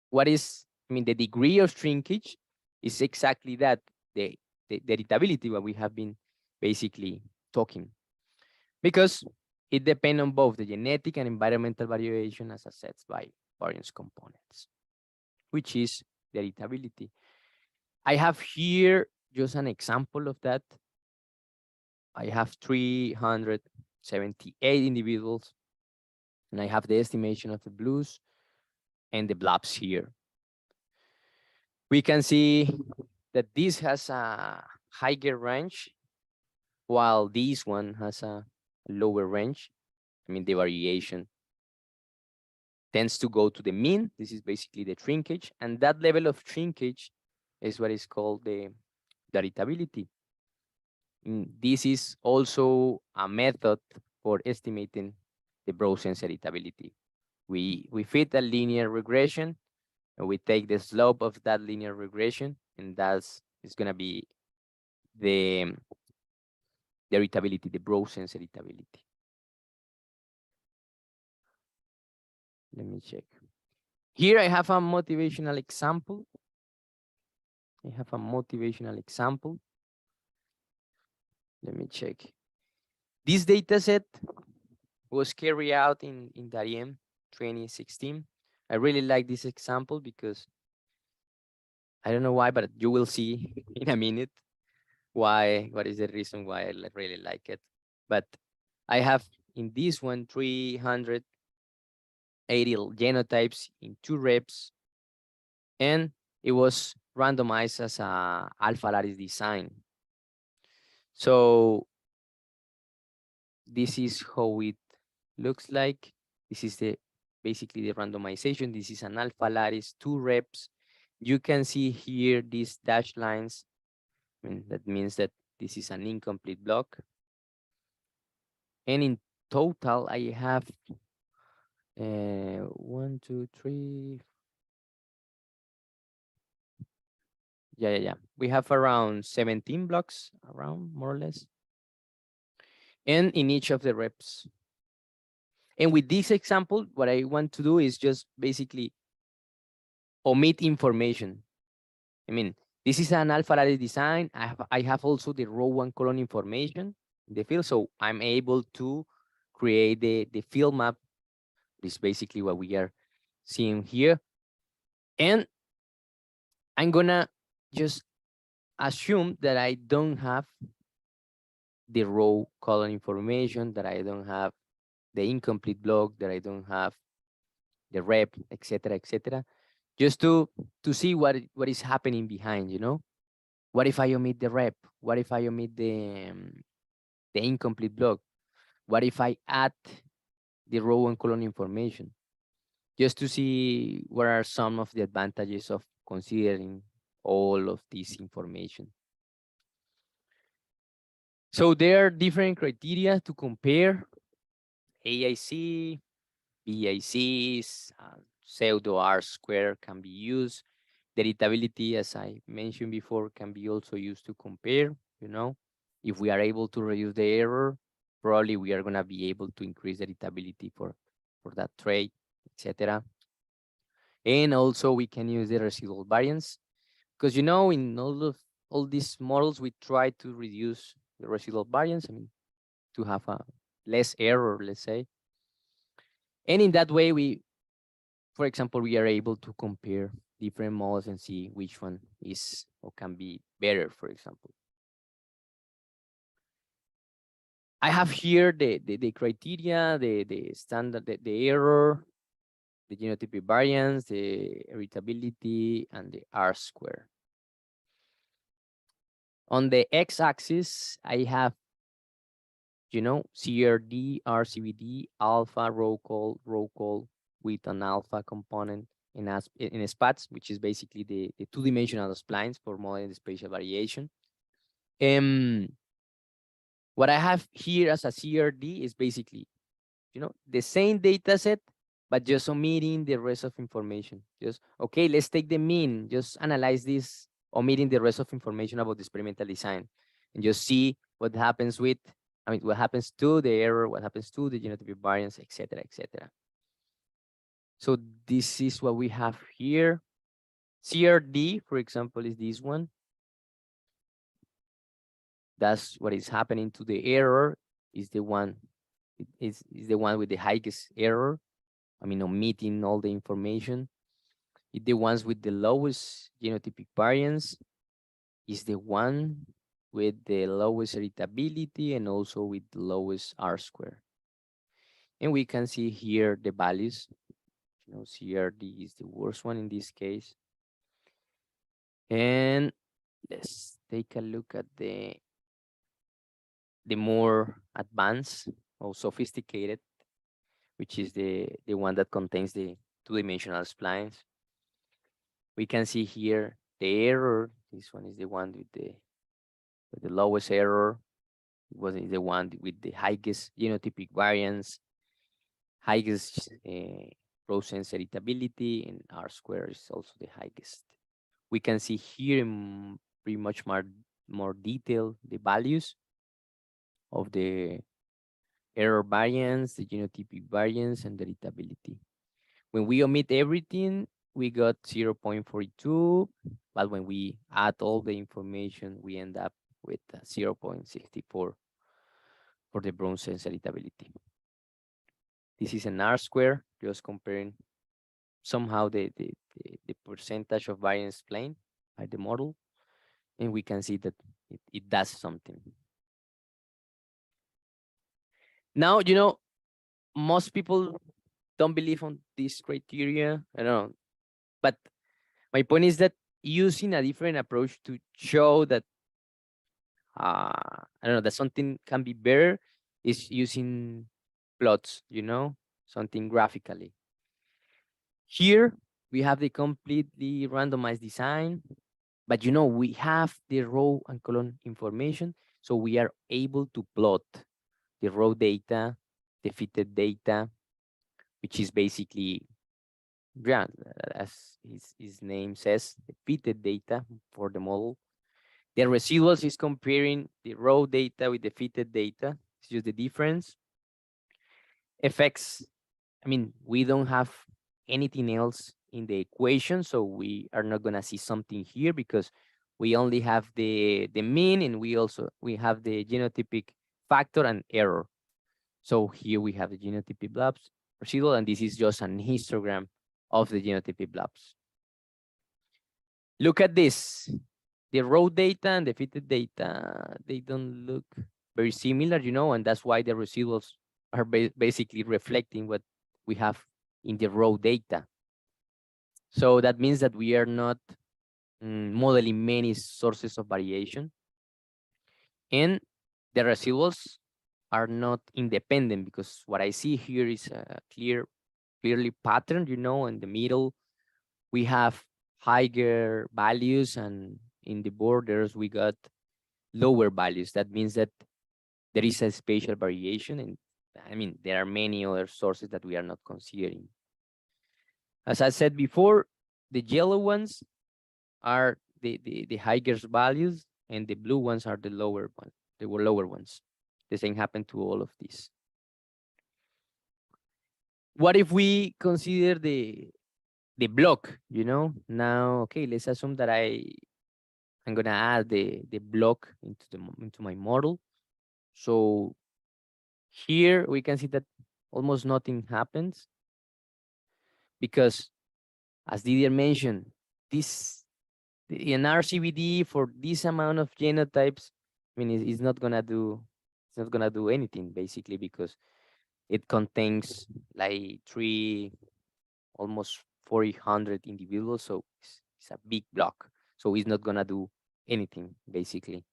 what is, the degree of shrinkage is exactly that, the editability, what we have been basically talking, because it depends on both the genetic and environmental variation as assessed by variance components, which is the editability. I have here just an example of that. I have 378 individuals, and I have the estimation of the blues and the blobs here. We can see that this has a higher range, while this one has a lower range. The variation tends to go to the mean. This is basically the shrinkage, and that level of shrinkage is what is called the editability. This is also a method for estimating the Brosen's editability. We fit a linear regression, and we take the slope of that linear regression, and that's going to be the editability, the Brosen's editability. Let me check. Here I have a motivational example. Let me check. This data set was carried out in Darien 2016. I really like this example because I don't know why, but you will see in a minute what is the reason why I really like it. But I have in this one 380 genotypes in 2 reps, and it was randomized as a alpha lattice design. So this is how it looks like. This is basically the randomization. This is an alpha lattice, 2 reps. You can see here these dashed lines. That means that this is an incomplete block. And in total, I have 1, 2, 3. Yeah. We have around 17 blocks, around more or less. And in each of the reps. And with this example, what I want to do is just basically omit information. This is an alpha lattice design. I have also the row 1 column information in the field, so I'm able to create the field map. This is basically what we are seeing here. And I'm gonna just assume that I don't have the row column information, that I don't have the incomplete block, that I don't have the rep, etc., just to see what is happening behind, What if I omit the rep? What if I omit the incomplete block? What if I add the row and column information? Just to see what are some of the advantages of considering all of this information. So there are different criteria to compare AIC, BICs, pseudo R-square can be used. The readability, as I mentioned before, can be also used to compare, you know. If we are able to reduce the error, probably we are gonna be able to increase the readability for that trade, etc. And also we can use the residual variance, because you know, in all these models, we try to reduce the residual variance, I mean, to have a less error, let's say. And in that way, for example, we are able to compare different models and see which one is or can be better, for example. I have here the criteria, the standard, the error, the genotypic variance, the irritability, and the R-square. On the x-axis, I have, you know, CRD, RCVD, alpha, roll call with an alpha component in SPATs, which is basically the two-dimensional splines for modeling the spatial variation. What I have here as a CRD is basically, you know, the same data set, but just omitting the rest of information. Just, okay, let's take the mean, just analyze this, omitting the rest of information about the experimental design, and just see what happens with, I mean, what happens to the error, what happens to the genotypic variance, etc., etc. So this is what we have here. CRD, for example, is this one. That's what is happening to the error, is the one, is the one with the highest error. I mean, omitting all the information. It's the ones with the lowest genotypic variance, is the one with the lowest irritability and also with the lowest R-square. And we can see here the values. You know, CRD is the worst one in this case. And let's take a look at the more advanced or sophisticated, which is the one that contains the two-dimensional splines. We can see here the error. This one is the one with the lowest error. It was the one with the highest genotypic variance, highest row sense irritability, and R-square is also the highest. We can see here in pretty much more detail the values of the error variance, the genotypic variance, and the irritability. When we omit everything, we got 0.42, but when we add all the information, we end up with 0.64 for the bronze sense irritability. This is an R-square, just comparing somehow the percentage of variance plane by the model, and we can see that it does something. Now, you know, most people don't believe on this criteria. I don't know, but my point is that using a different approach to show that I don't know, that something can be better is using plots, you know, something graphically. Here we have the completely randomized design, but you know, we have the row and column information, so we are able to plot the raw data, the fitted data, which is basically, yeah, as his name says, the fitted data for the model. The residuals is comparing the raw data with the fitted data. It's just the difference. Effects, I mean, we don't have anything else in the equation, so we are not gonna see something here because we only have the mean, and we have the genotypic factor and error. So here we have the genotypic blobs residual, and this is just an histogram of the genotypic blobs. Look at this. The raw data and the fitted data, they don't look very similar, you know, and that's why the residuals are basically reflecting what we have in the raw data. So that means that we are not modeling many sources of variation, and the residuals are not independent, because what I see here is a clearly pattern, you know. In the middle, we have higher values, and in the borders, we got lower values. That means that there is a spatial variation, and I mean, there are many other sources that we are not considering. As I said before, the yellow ones are the highest values, and the blue ones are the lower ones. They were lower ones. The same happened to all of these. What if we consider the block? You know, now okay, let's assume that I'm gonna add the block into my model. So here we can see that almost nothing happens, because as Didier mentioned, an RCBD for this amount of genotypes, I mean, it's not gonna do anything basically, because it contains like almost 400 individuals, so it's a big block. So it's not gonna do anything basically.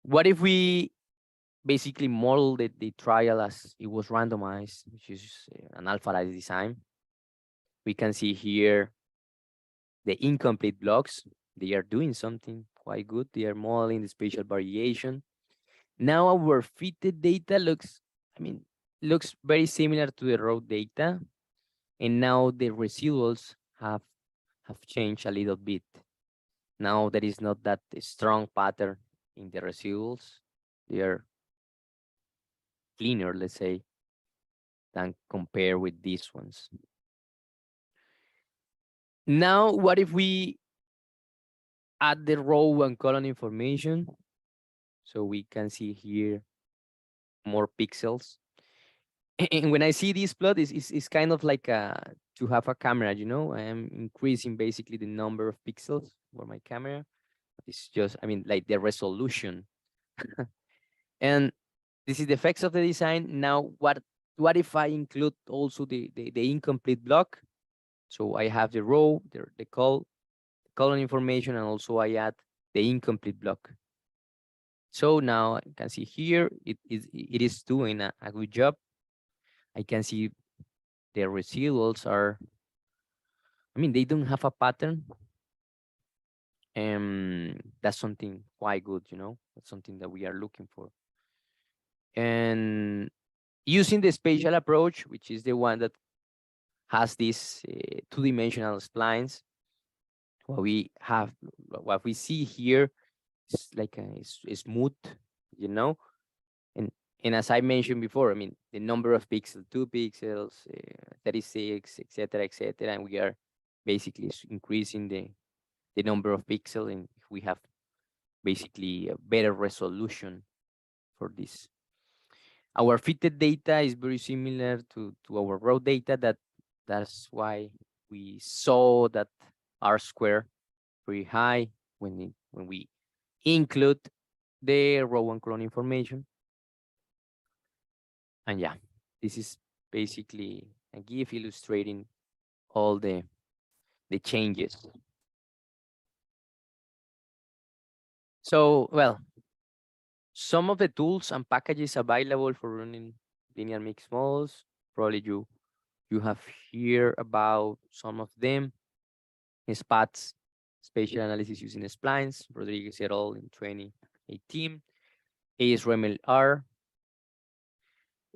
What if we basically model the trial as it was randomized, which is an alpha-rise design? We can see here the incomplete blocks. They are doing something quite good. They are modeling the spatial variation. Now our fitted data looks very similar to the raw data, and now the residuals have changed a little bit. Now there is not that strong pattern in the residuals. They are cleaner, let's say, than compared with these ones. Now, what if we add the row and column information? So we can see here more pixels. And when I see this plot, it's kind of like to have a camera, you know, I am increasing basically the number of pixels for my camera. It's just, I mean, like the resolution. And this is the effects of the design. Now, what if I include also the incomplete block? So I have the row, the column information, and also I add the incomplete block. So now you can see here, it is doing a good job. I can see the residuals are, I mean, they don't have a pattern. That's something quite good, you know, that's something that we are looking for. And using the spatial approach, which is the one that has these two-dimensional splines, what we see here is like a smooth, you know, and as I mentioned before, I mean, the number of pixels, 2 pixels, 36, etc., and we are basically increasing the number of pixels, and we have basically a better resolution for this. Our fitted data is very similar to our raw data. That's why we saw that R-square pretty high when we include the row and column information. And yeah, this is basically a GIF illustrating all the changes. So, well, some of the tools and packages available for running linear mixed models, probably you have heard about some of them. SPATS, spatial analysis using splines, Rodriguez et al. In 2018. ASRMLR,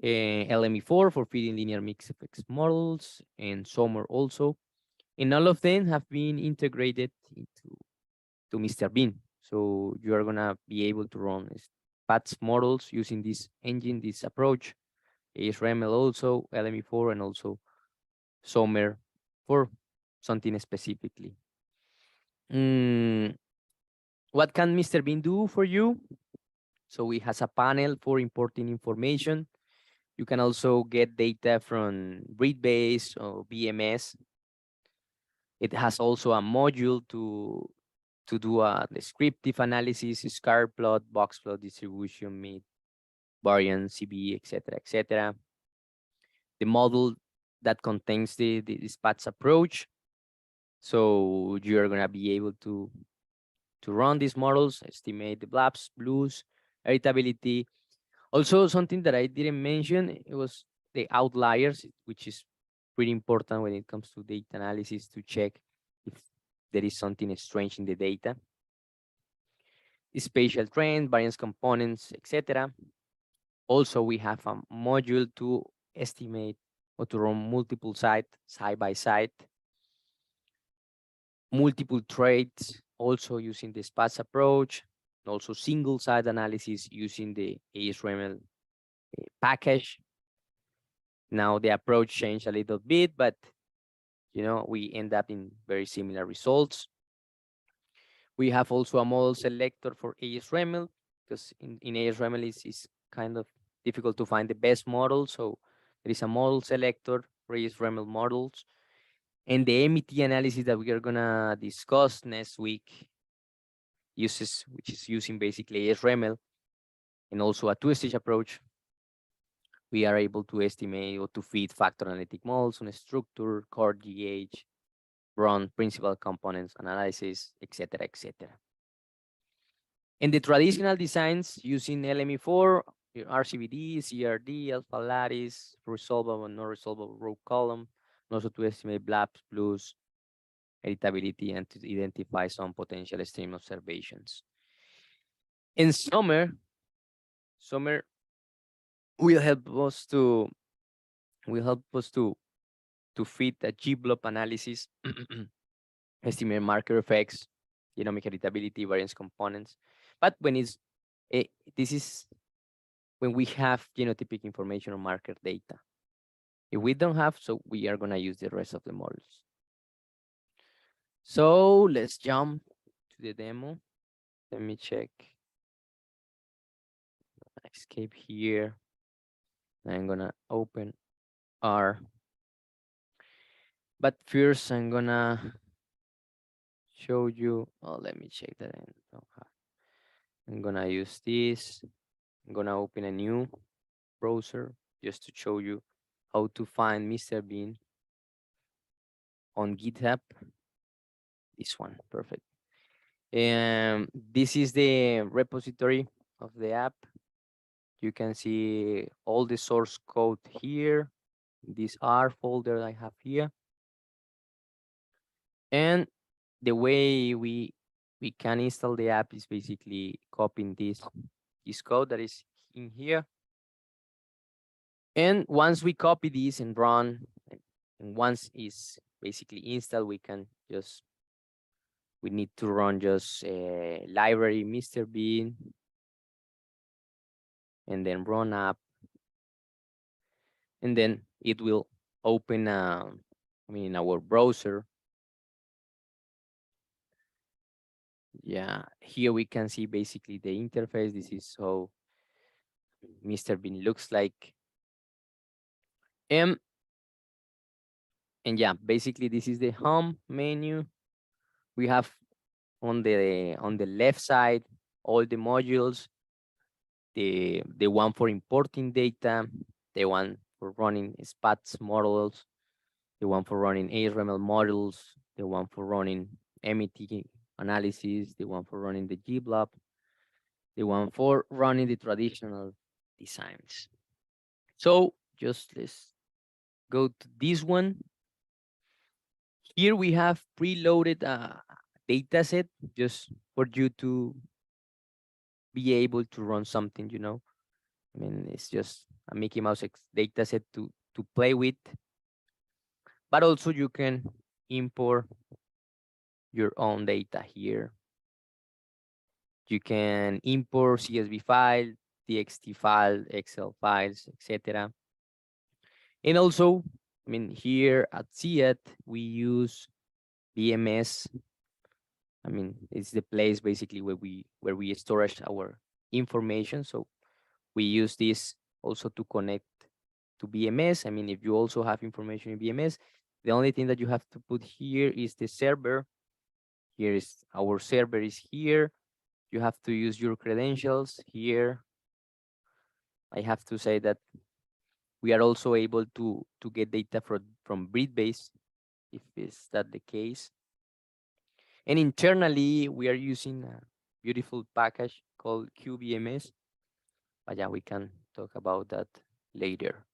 LME4 for feeding linear mixed effects models, and Sommer also. And all of them have been integrated into MrBean. So you are gonna be able to run SPATS models using this engine, this approach. ASRML also, LME4, and also Sommer for something specifically. What can MrBean do for you? So it has a panel for importing information. You can also get data from read-base or BMS. It has also a module to do a descriptive analysis, scatter plot, box plot, distribution, mean, variance, CB, etc. The model that contains the SPATS approach. So you're gonna be able to run these models, estimate the blobs, blues, heritability. Also, something that I didn't mention, it was the outliers, which is pretty important when it comes to data analysis to check if there is something strange in the data. spatial trend, variance components, etc. Also, we have a module to estimate or to run multiple side by side, multiple trades, also using the SPATS approach, and also single side analysis using the ASRML package. Now the approach changed a little bit, but we end up in very similar results. We have also a model selector for ASRML, because in ASRML is kind of difficult to find the best model. So there is a model selector for ASRML models. And the MET analysis that we are gonna discuss next week which is using basically ASRML and also a two-stage approach. We are able to estimate or to feed factor analytic models on a structure, core GH, run principal components analysis, etc., etc. And the traditional designs using LME4, RCVD, CRD, alpha lattice, resolvable and non-resolvable row column, and also to estimate blobs, blues, editability, and to identify some potential stream observations. In summer will help us to fit a G-blob analysis, estimate marker effects, genomic editability, variance components. But when this is when we have genotypic information or marker data. If we don't have, so we are gonna use the rest of the models. So let's jump to the demo. Let me check. Escape here. I'm gonna open R. But first, I'm gonna show you. Oh, let me check that. I'm gonna use this. I'm gonna open a new browser just to show you how to find MrBean on GitHub. This one, perfect. And this is the repository of the app. You can see all the source code here, this R folder I have here. And the way we can install the app is basically copying this code that is in here. And once we copy this and run, and once it's basically installed, we need to run just a library MrBean and then run app, and then it will open in our browser. Yeah, here we can see basically the interface. This is how MrBean looks like. And yeah, basically this is the home menu. We have on the left side all the modules, the one for importing data, the one for running SPATS models, the one for running ASRML models, the one for running MET analysis, the one for running the G-blob, the one for running the traditional designs. So just let's go to this one. Here we have preloaded a data set just for you to be able to run something, I mean, it's just a Mickey Mouse data set to play with. But also you can import your own data here. You can import CSV file, TXT file, Excel files, etc. And also, I mean, here at CIAT, we use BMS. I mean, it's the place basically where we store our information. So we use this also to connect to BMS. I mean, if you also have information in BMS, the only thing that you have to put here is the server. Here is our server is here. You have to use your credentials here. I have to say that we are also able to get data from Breedbase, if is that the case. And internally, we are using a beautiful package called QBMS. But yeah, we can talk about that later.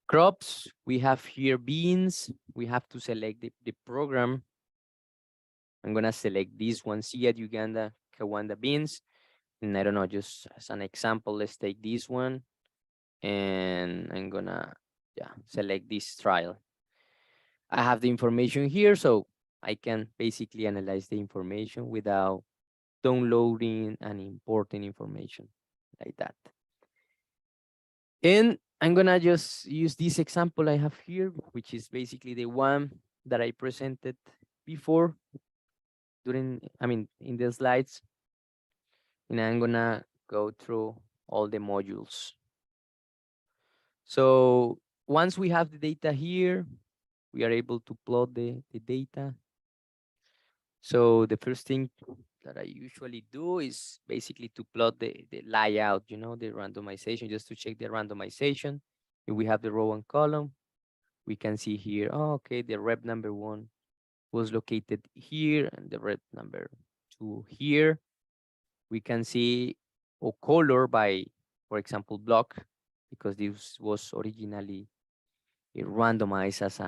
Crops, we have here beans. We have to select the program. I'm gonna select this one, CIAT Uganda Kawanda beans. And I don't know, just as an example, let's take this one. And I'm gonna, yeah, select this trial. I have the information here, so I can basically analyze the information without downloading and importing information like that. And I'm gonna just use this example I have here, which is basically the one that I presented before in the slides. And I'm gonna go through all the modules. So once we have the data here, we are able to plot the data. So the first thing that I usually do is basically to plot the layout, the randomization, just to check the randomization. If we have the row and column, we can see here, oh, okay, the rep number 1 was located here and the rep number 2 here. We can see a color by, for example, block, because this was originally randomized as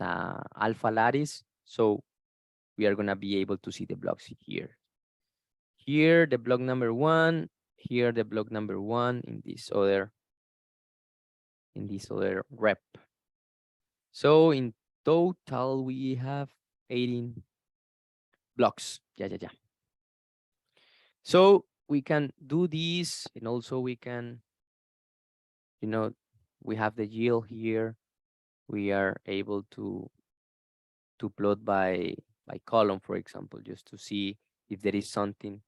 a alpha lattice. So we are gonna be able to see the blocks here. Here, the block number 1, here the block number 1 in this other rep. So in total, we have 18 blocks. Yeah. So we can do this, and also we can, we have the yield here. We are able to plot by column, for example, just to see if there is something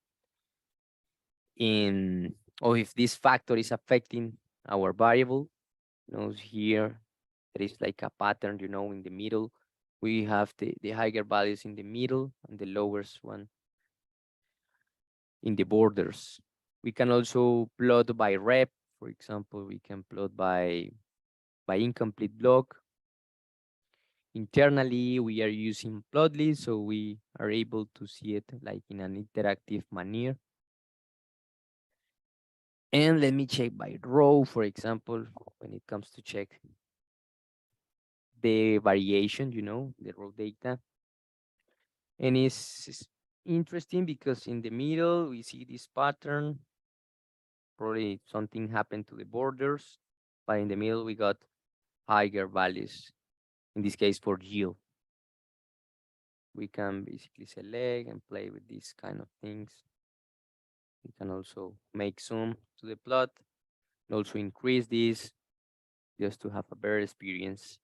or if this factor is affecting our variable. Here there is like a pattern, in the middle. We have the higher values in the middle and the lowest one in the borders. We can also plot by rep. For example, we can plot by incomplete block. Internally, we are using Plotly, so we are able to see it like in an interactive manner. And let me check by row, for example, when it comes to check the variation, the raw data. And it's interesting because in the middle, we see this pattern. Probably something happened to the borders, but in the middle, we got higher values, in this case for yield. We can basically select and play with these kind of things. We can also make zoom to the plot and also increase this just to have a better experience,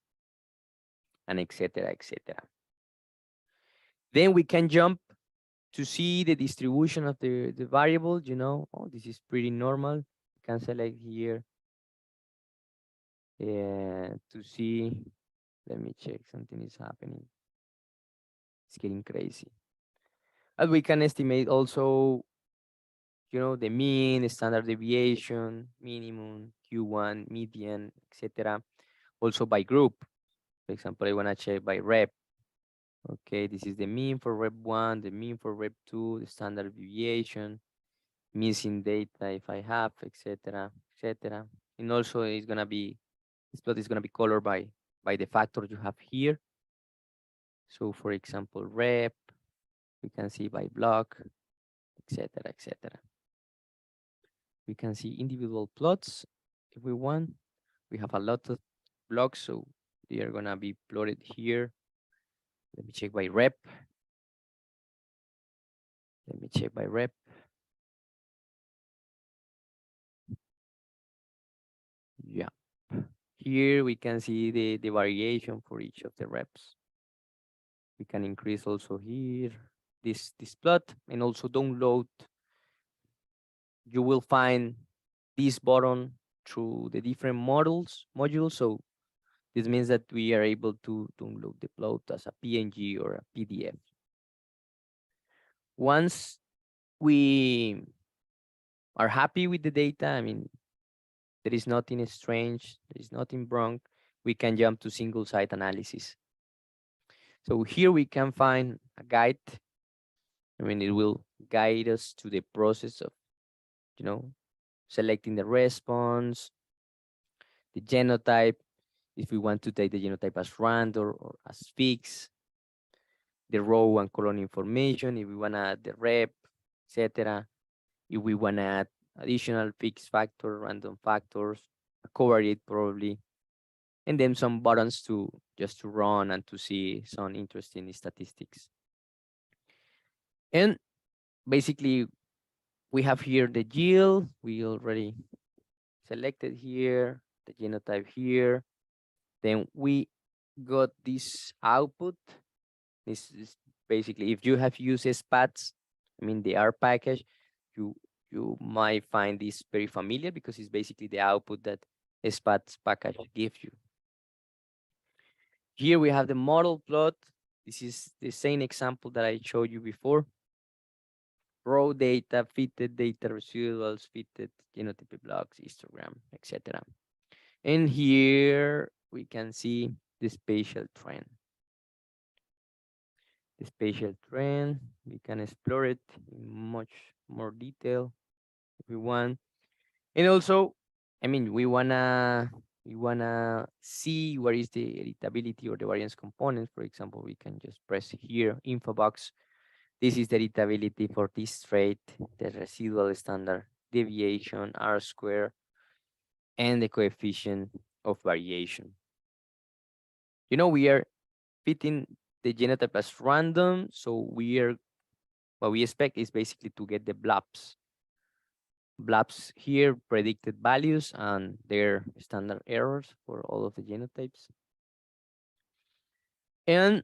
and etc. Then we can jump to see the distribution of the variable, oh, this is pretty normal. You can select here to see, let me check, something is happening. It's getting crazy. And we can estimate also, the mean, standard deviation, minimum, Q1, median, etc. Also by group. For example, I want to check by rep. Okay, this is the mean for rep 1, the mean for rep 2, the standard deviation, missing data if I have, etc. And also it's gonna be, this plot is gonna be colored by the factor you have here. So for example, rep, we can see by block, etc. We can see individual plots if we want. We have a lot of blocks, so they are gonna be plotted here. Let me check by rep. Yeah. Here we can see the variation for each of the reps. We can increase also here this plot, and also download. You will find this button through the different modules. So this means that we are able to download the plot as a PNG or a PDF. Once we are happy with the data, there is nothing strange, there is nothing wrong, we can jump to single site analysis. So here we can find a guide. It will guide us to the process of, selecting the response, the genotype, if we want to take the genotype as random or as fixed, the row and column information, if we want to add the rep, etc. If we want to add additional fixed factor, random factors, covariate probably, and then some buttons to just to run and to see some interesting statistics. And basically, we have here the yield. We already selected here, the genotype here. Then we got this output. This is basically, if you have used SPATs, I mean the R package, you might find this very familiar because it's basically the output that SPATs package gives you. Here we have the model plot. This is the same example that I showed you before. Raw data, fitted data, residuals, fitted genotype blocks, histogram, etc. And here we can see the spatial trend. The spatial trend, we can explore it in much more detail if we want. And also, I mean, we wanna see what is the editability or the variance component. For example, we can just press here, info box. This is the editability for this trait, the residual standard deviation, R square, and the coefficient of variation. You know, we are fitting the genotype as random, so what we expect is basically to get the blobs. Blobs here, predicted values, and their standard errors for all of the genotypes. And,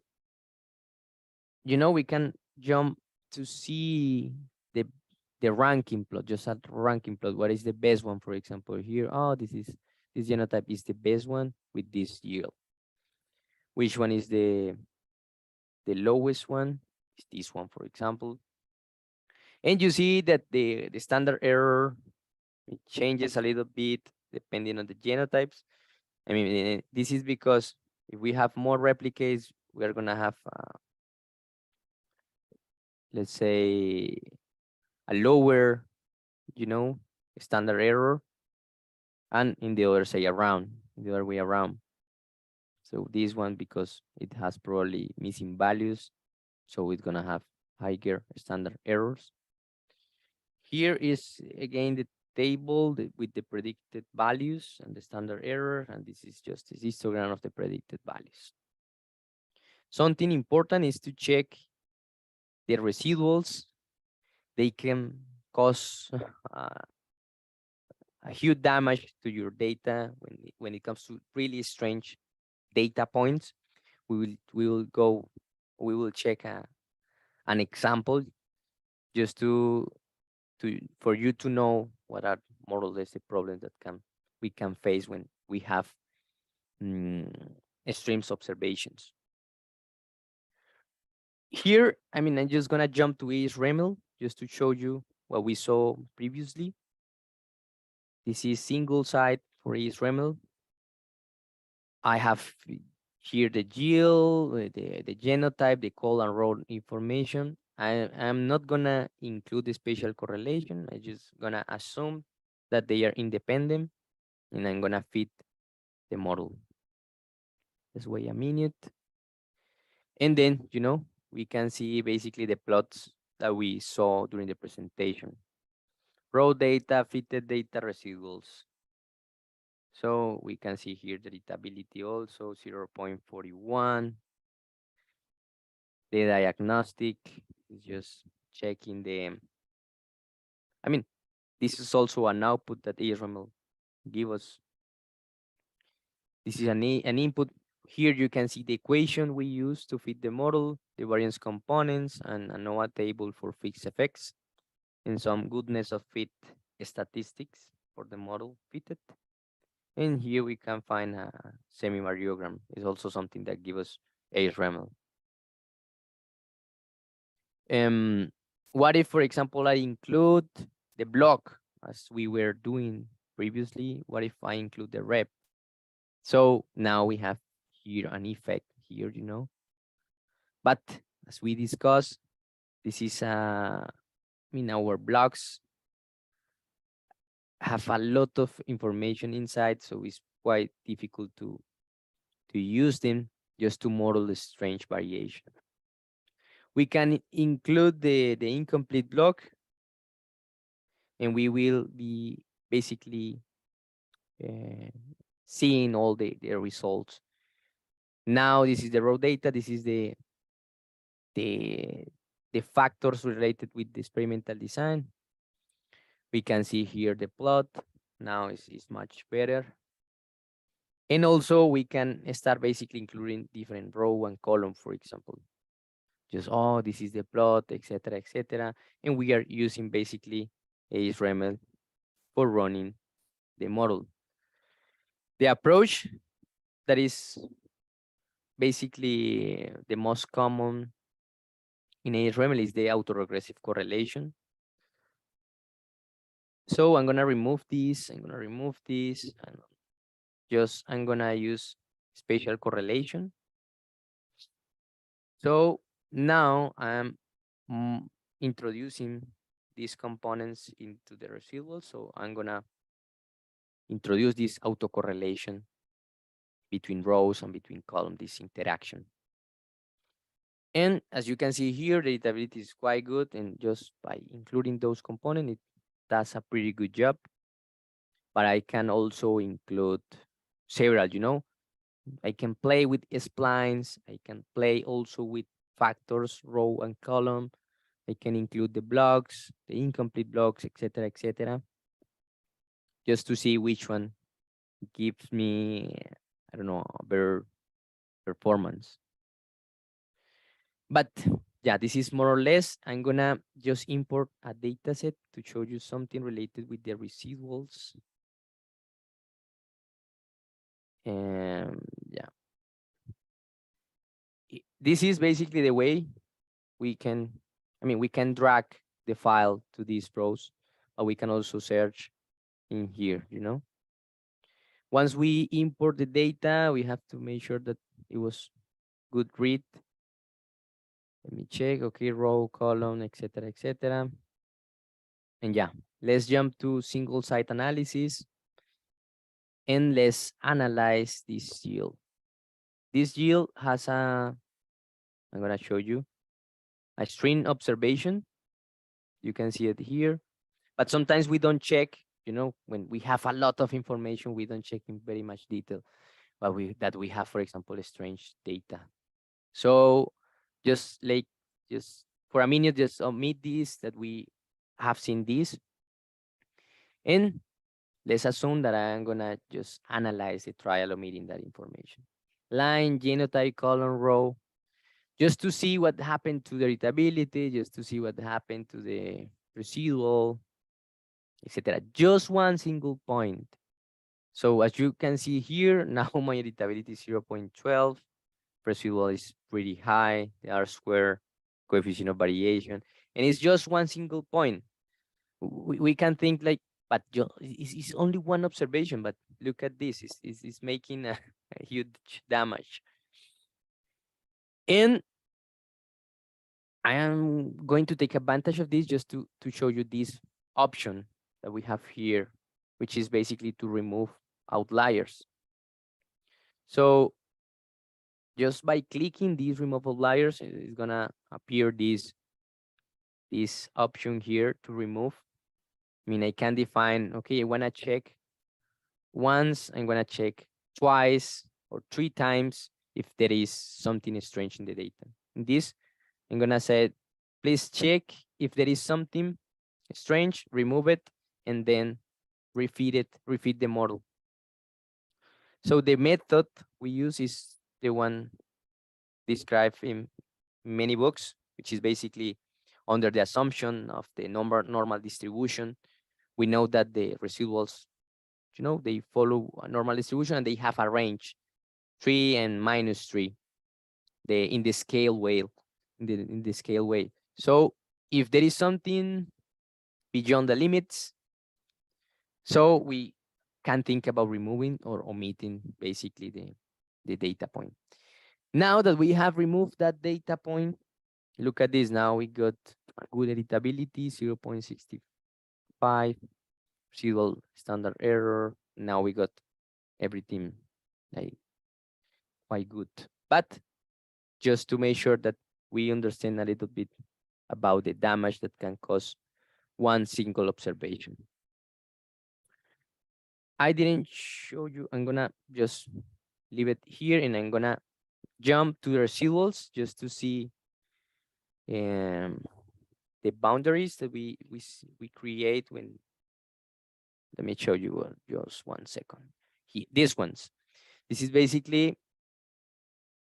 you know, we can jump to see the ranking plot, just a ranking plot. What is the best one, for example, here? Oh, this genotype is the best one with this yield. Which one is the lowest one? Is this one, for example. And you see that the standard error, it changes a little bit depending on the genotypes. I mean, this is because if we have more replicates, we're gonna have, let's say, a lower, you know, standard error, and in the other say around, the other way around. So this one, because it has probably missing values, so it's gonna have higher standard errors. Here is again the table with the predicted values and the standard error, and this is just the histogram of the predicted values. Something important is to check the residuals. They can cause a huge damage to your data when it comes to really strange data points. We will check an example just for you to know what are more or less the problems that we can face when we have extreme observations. Here, I mean, I'm just gonna jump to ASRemel just to show you what we saw previously. This is single site for ASRemel. I have here the yield, the genotype, the call and row information. I'm not gonna include the spatial correlation. I'm just gonna assume that they are independent, and I'm gonna fit the model. Let's wait a minute. And then, you know, we can see basically the plots that we saw during the presentation. Raw data, fitted data, residuals. So we can see here the editability also 0.41. The diagnostic is just checking I mean, this is also an output that ASRemel give us. This is an input. Here you can see the equation we use to fit the model, the variance components, and a NOAA table for fixed effects, and some goodness of fit statistics for the model fitted. And here we can find a semi-variogram. It's also something that gives us ASRemel. What if, for example, I include the block as we were doing previously? What if I include the rep? So now we have here an effect here, you know. But as we discussed, this is I mean, our blocks have a lot of information inside, so it's quite difficult to use them just to model the strange variation. We can include the incomplete block, and we will be basically seeing all the results. Now this is the raw data. This is the factors related with the experimental design. We can see here the plot. Now it's much better. And also we can start basically including different row and column, for example. Just, oh, this is the plot, etc., etc. And we are using basically ASRML for running the model. The approach that is basically the most common in ASRML is the autoregressive correlation. So I'm gonna remove this, I'm gonna remove this, and just I'm gonna use spatial correlation. So now I'm introducing these components into the residual. So I'm gonna introduce this autocorrelation between rows and between columns, this interaction. And as you can see here, the readability is quite good, and just by including those components, it does a pretty good job. But I can also include several, you know, I can play with splines. I can play also with factors, row and column. I can include the blocks, the incomplete blocks, etc., etc. Just to see which one gives me, I don't know, a better performance. But yeah, this is more or less. I'm gonna just import a data set to show you something related with the residuals. And yeah, this is basically the way we can, we can drag the file to these rows, but we can also search in here, you know. Once we import the data, we have to make sure that it was good read. Let me check, okay, row, column, etc., etc. And yeah, let's jump to single site analysis and let's analyze this yield. This yield has a, I'm gonna show you, a string observation. You can see it here, but sometimes we don't check, you know, when we have a lot of information, we don't check in very much detail, but we have, for example, strange data. So just for a minute, just omit this, that we have seen this. And let's assume that I'm gonna just analyze the trial omitting that information. Line, genotype, column, row, just to see what happened to the readability, just to see what happened to the residual, etc. Just one single point. So as you can see here, now my readability is 0.12. Residual is pretty high. The R-square coefficient of variation, and it's just one single point. We can think like, but it's only one observation, but look at this, it's making a huge damage. And I am going to take advantage of this just to show you this option that we have here, which is basically to remove outliers. So just by clicking these remove outliers, it's gonna appear this option here to remove. I can define, okay, I wanna check once, I'm gonna check twice or 3 times if there is something strange in the data. In this, I'm gonna say, please check if there is something strange, remove it, and then refeed the model. So the method we use is the one described in many books, which is basically under the assumption of the normal distribution. We know that the residuals, you know, they follow a normal distribution and they have a range, 3 and -3, in the scale way, in the scale way. So if there is something beyond the limits, so we can think about removing or omitting basically the data point. Now that we have removed that data point, look at this. Now we got a good editability, 0.65, residual standard error. Now we got everything like quite good. But just to make sure that we understand a little bit about the damage that can cause one single observation. I didn't show you. I'm gonna just leave it here, and I'm gonna jump to the residuals just to see the boundaries that we create when. Let me show you just 1 second. Here, these ones. This is basically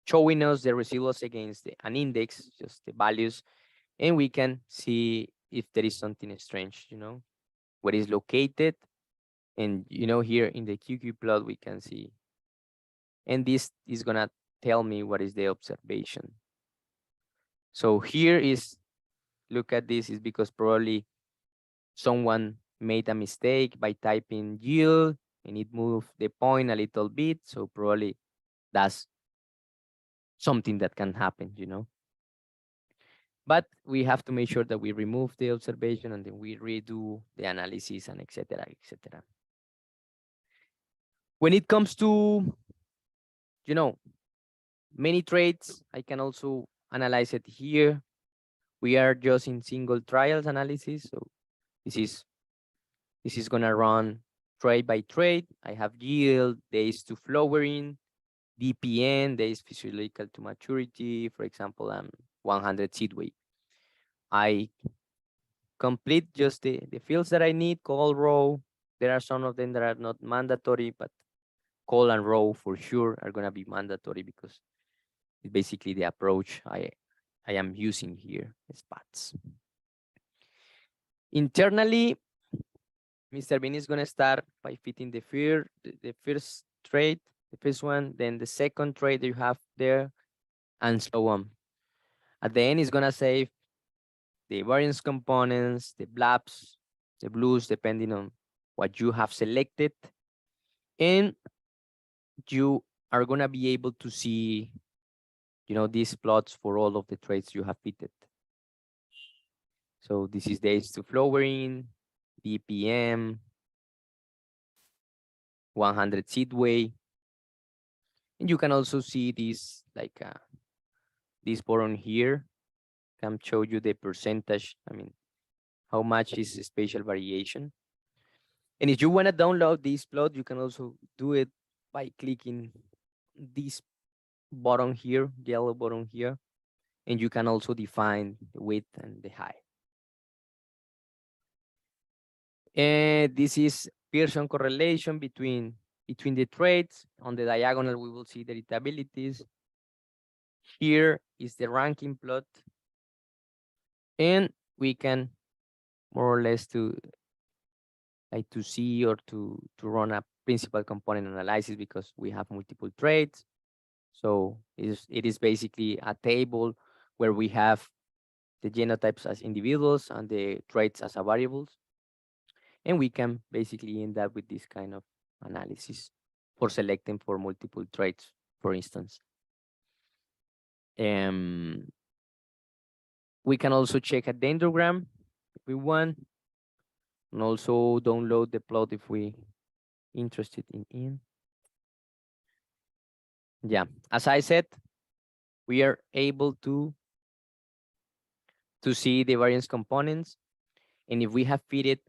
showing us the residuals against an index, just the values, and we can see if there is something strange, where it's located. And here in the QQ plot, we can see, and this is gonna tell me what is the observation. So here is, look at this, is because probably someone made a mistake by typing yield and it moved the point a little bit. So probably that's something that can happen, But we have to make sure that we remove the observation and then we redo the analysis and etc. etc. When it comes to, many trades, I can also analyze it here. We are just in single trials analysis. So this is gonna run trade by trade. I have yield, days to flowering, DPN, days physiological to maturity. For example, 100 seed weight. I complete just the fields that I need, call, row. There are some of them that are not mandatory, but call and row for sure are gonna be mandatory because it's basically the approach I am using here, spots. Internally, MrBean is gonna start by fitting the first trade, the first one, then the second trade that you have there, and so on. At the end, it's gonna save the variance components, the blabs, the blues, depending on what you have selected. And you are gonna be able to see, these plots for all of the trades you have fitted. So this is days to flowering, DPM, 100 seed weight. And you can also see this, like this button here can show you the percentage. I mean, how much is spatial variation. And if you want to download this plot, you can also do it by clicking this button here, yellow button here. And you can also define the width and the height. And this is Pearson correlation between the trades. On the diagonal, we will see the readabilities. Here is the ranking plot. And we can more or less to see or to run a principal component analysis because we have multiple trades. So it is basically a table where we have the genotypes as individuals and the traits as a variables. And we can basically end up with this kind of analysis for selecting for multiple traits, for instance. We can also check a dendrogram if we want, and also download the plot if we interested in. Yeah, as I said, we are able to see the variance components, and if we have fitted,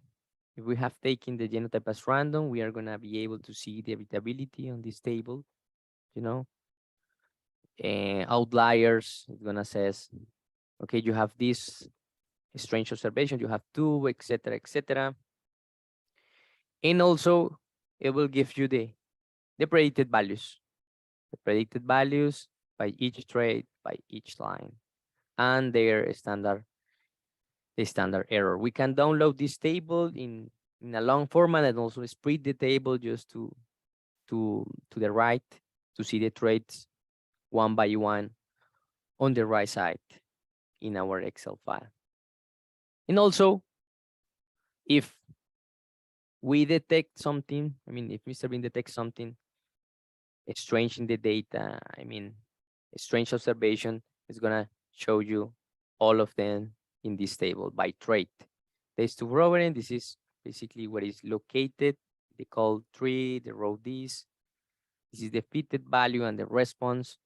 if we have taken the genotype as random, we are gonna be able to see the readability on this table, outliers. It's gonna says, okay, you have this strange observation, you have two, etc., etc. And also, it will give you the predicted values, by each trade, by each line, and their standard error. We can download this table in a long format and also split the table just to the right to see the trades one by one on the right side in our Excel file. And also, if we detect something, I mean, if MrBean detects something strange in the data, I mean, a strange observation, is gonna show you all of them in this table by trait. Days to flowering, this is basically where it's located, the call tree, the row this is the fitted value and the response,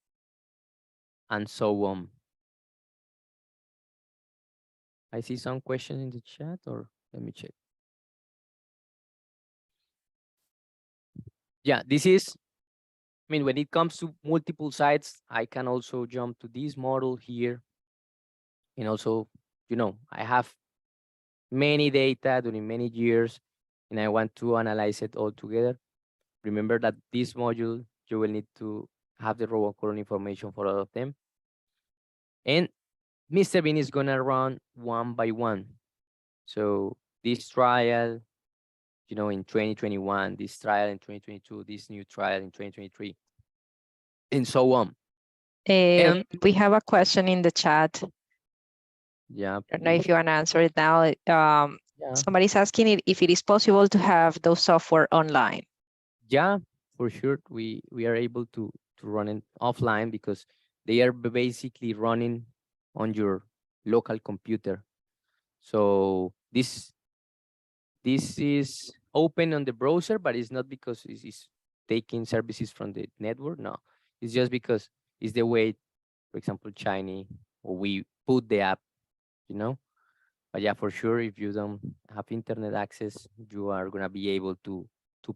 and so on. I see some questions in the chat, or let me check. Yeah, this is, I mean, when it comes to multiple sites, I can also jump to this model here. And also, I have many data during many years, and I want to analyze it all together. Remember that this module, you will need to have the row and column information for all of them. And MrBean is gonna run one by one. So this trial, in 2021, this trial in 2022, this new trial in 2023, and so on. And We have a question in the chat. yeah, I don't know if you want to answer it now. yeah, Somebody's asking if it is possible to have those software online. yeah, for sure. We are able to run it offline because they are basically running on your local computer. So this is open on the browser, but it's not because it's taking services from the network. No, it's just because it's the way, for example, China, or we put the app, But yeah, for sure, if you don't have internet access, you are gonna be able to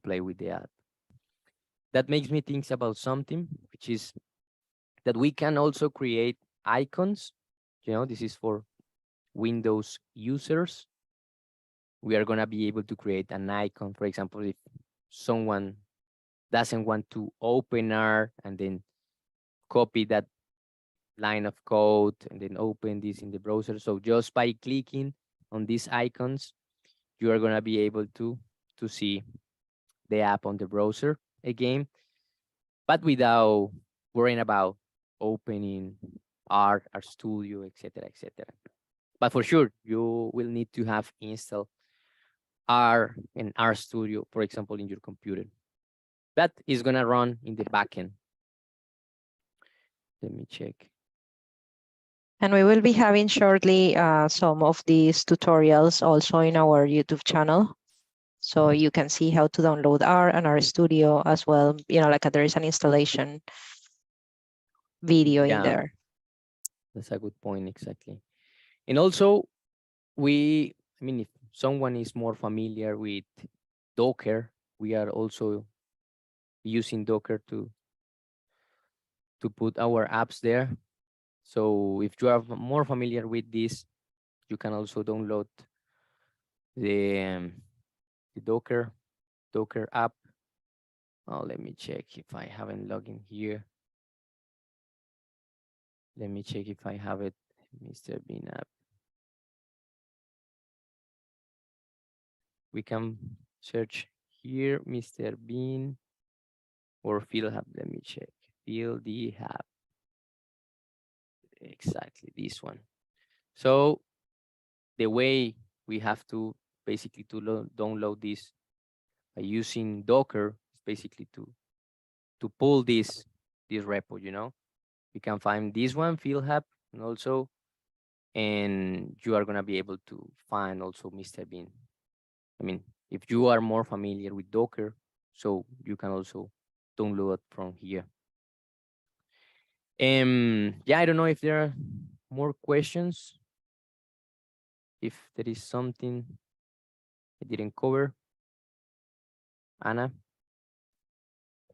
play with the app. That makes me think about something, which is that we can also create icons. This is for Windows users. We are gonna be able to create an icon. For example, if someone doesn't want to open R and then copy that line of code and then open this in the browser. So just by clicking on these icons, you are gonna be able to see the app on the browser again, but without worrying about opening R Studio, etc., etc. But for sure, you will need to have installed R and R Studio, for example, in your computer. That is gonna run in the backend. Let me check. And we will be having shortly some of these tutorials also in our YouTube channel. So you can see how to download R and R Studio as well. There is an installation video in there. That's a good point, exactly. And also, if someone is more familiar with Docker, we are also using Docker to put our apps there. So if you are more familiar with this, you can also download the Docker app. Oh, let me check if I haven't logged in here. Let me check if I have it, MrBean app. We can search here, MrBean or Fieldhub. Let me check. Fieldhub. Exactly this one. So the way we have to basically to download this by using Docker is basically to pull this repo. You can find this one, Fieldhub, and you are gonna be able to find also MrBean. If you are more familiar with Docker, so you can also download from here. Yeah, I don't know if there are more questions. If there is something I didn't cover. Anna?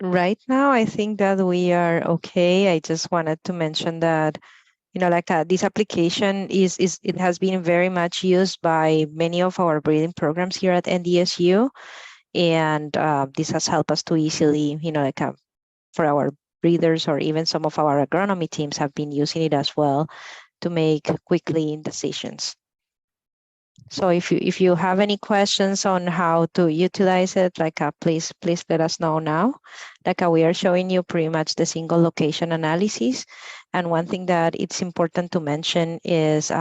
Right now, I think that we are okay. I just wanted to mention that, this application it has been very much used by many of our breeding programs here at NDSU. And this has helped us to easily, for our breeders, or even some of our agronomy teams have been using it as well to make quickly decisions. So if you have any questions on how to utilize it, please let us know now. We are showing you pretty much the single location analysis. And one thing that it's important to mention is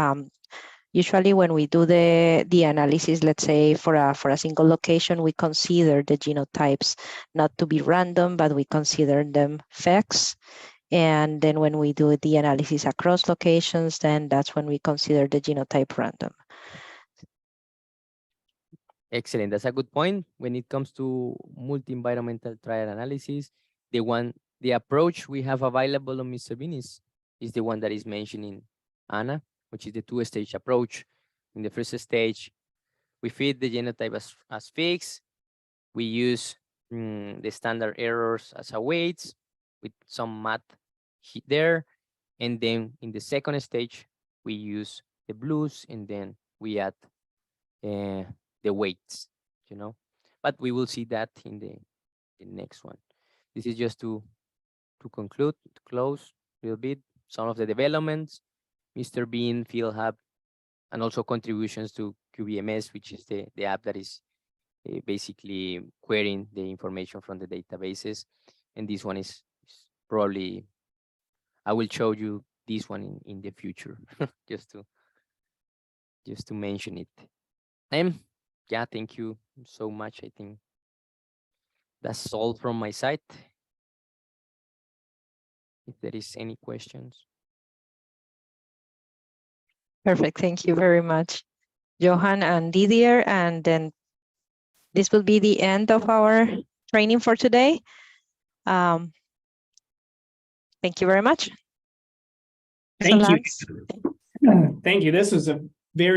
usually when we do the analysis, let's say for a single location, we consider the genotypes not to be random, but we consider them facts. And then when we do the analysis across locations, then that's when we consider the genotype random. Excellent. That's a good point. When it comes to multi-environmental trial analysis, the approach we have available on MrBean is the one that is mentioning Anna, which is the two-stage approach. In the first stage, we feed the genotype as fixed. We use the standard errors as a weights with some math there. And then in the second stage, we use the blues, and then we add the weights, you know. But we will see that in the next one. This is just to conclude, to close a little bit, some of the developments, MrBean, Fieldhub, and also contributions to QBMS, which is the app that is basically querying the information from the databases. And this one is probably, I will show you this one in the future, just to mention it. And yeah, thank you so much. I think that's all from my side. If there is any questions. Perfect. Thank you very much, Johan and Didier. And then this will be the end of our training for today. Thank you very much. Thank you. Lance. Thank you. This was a very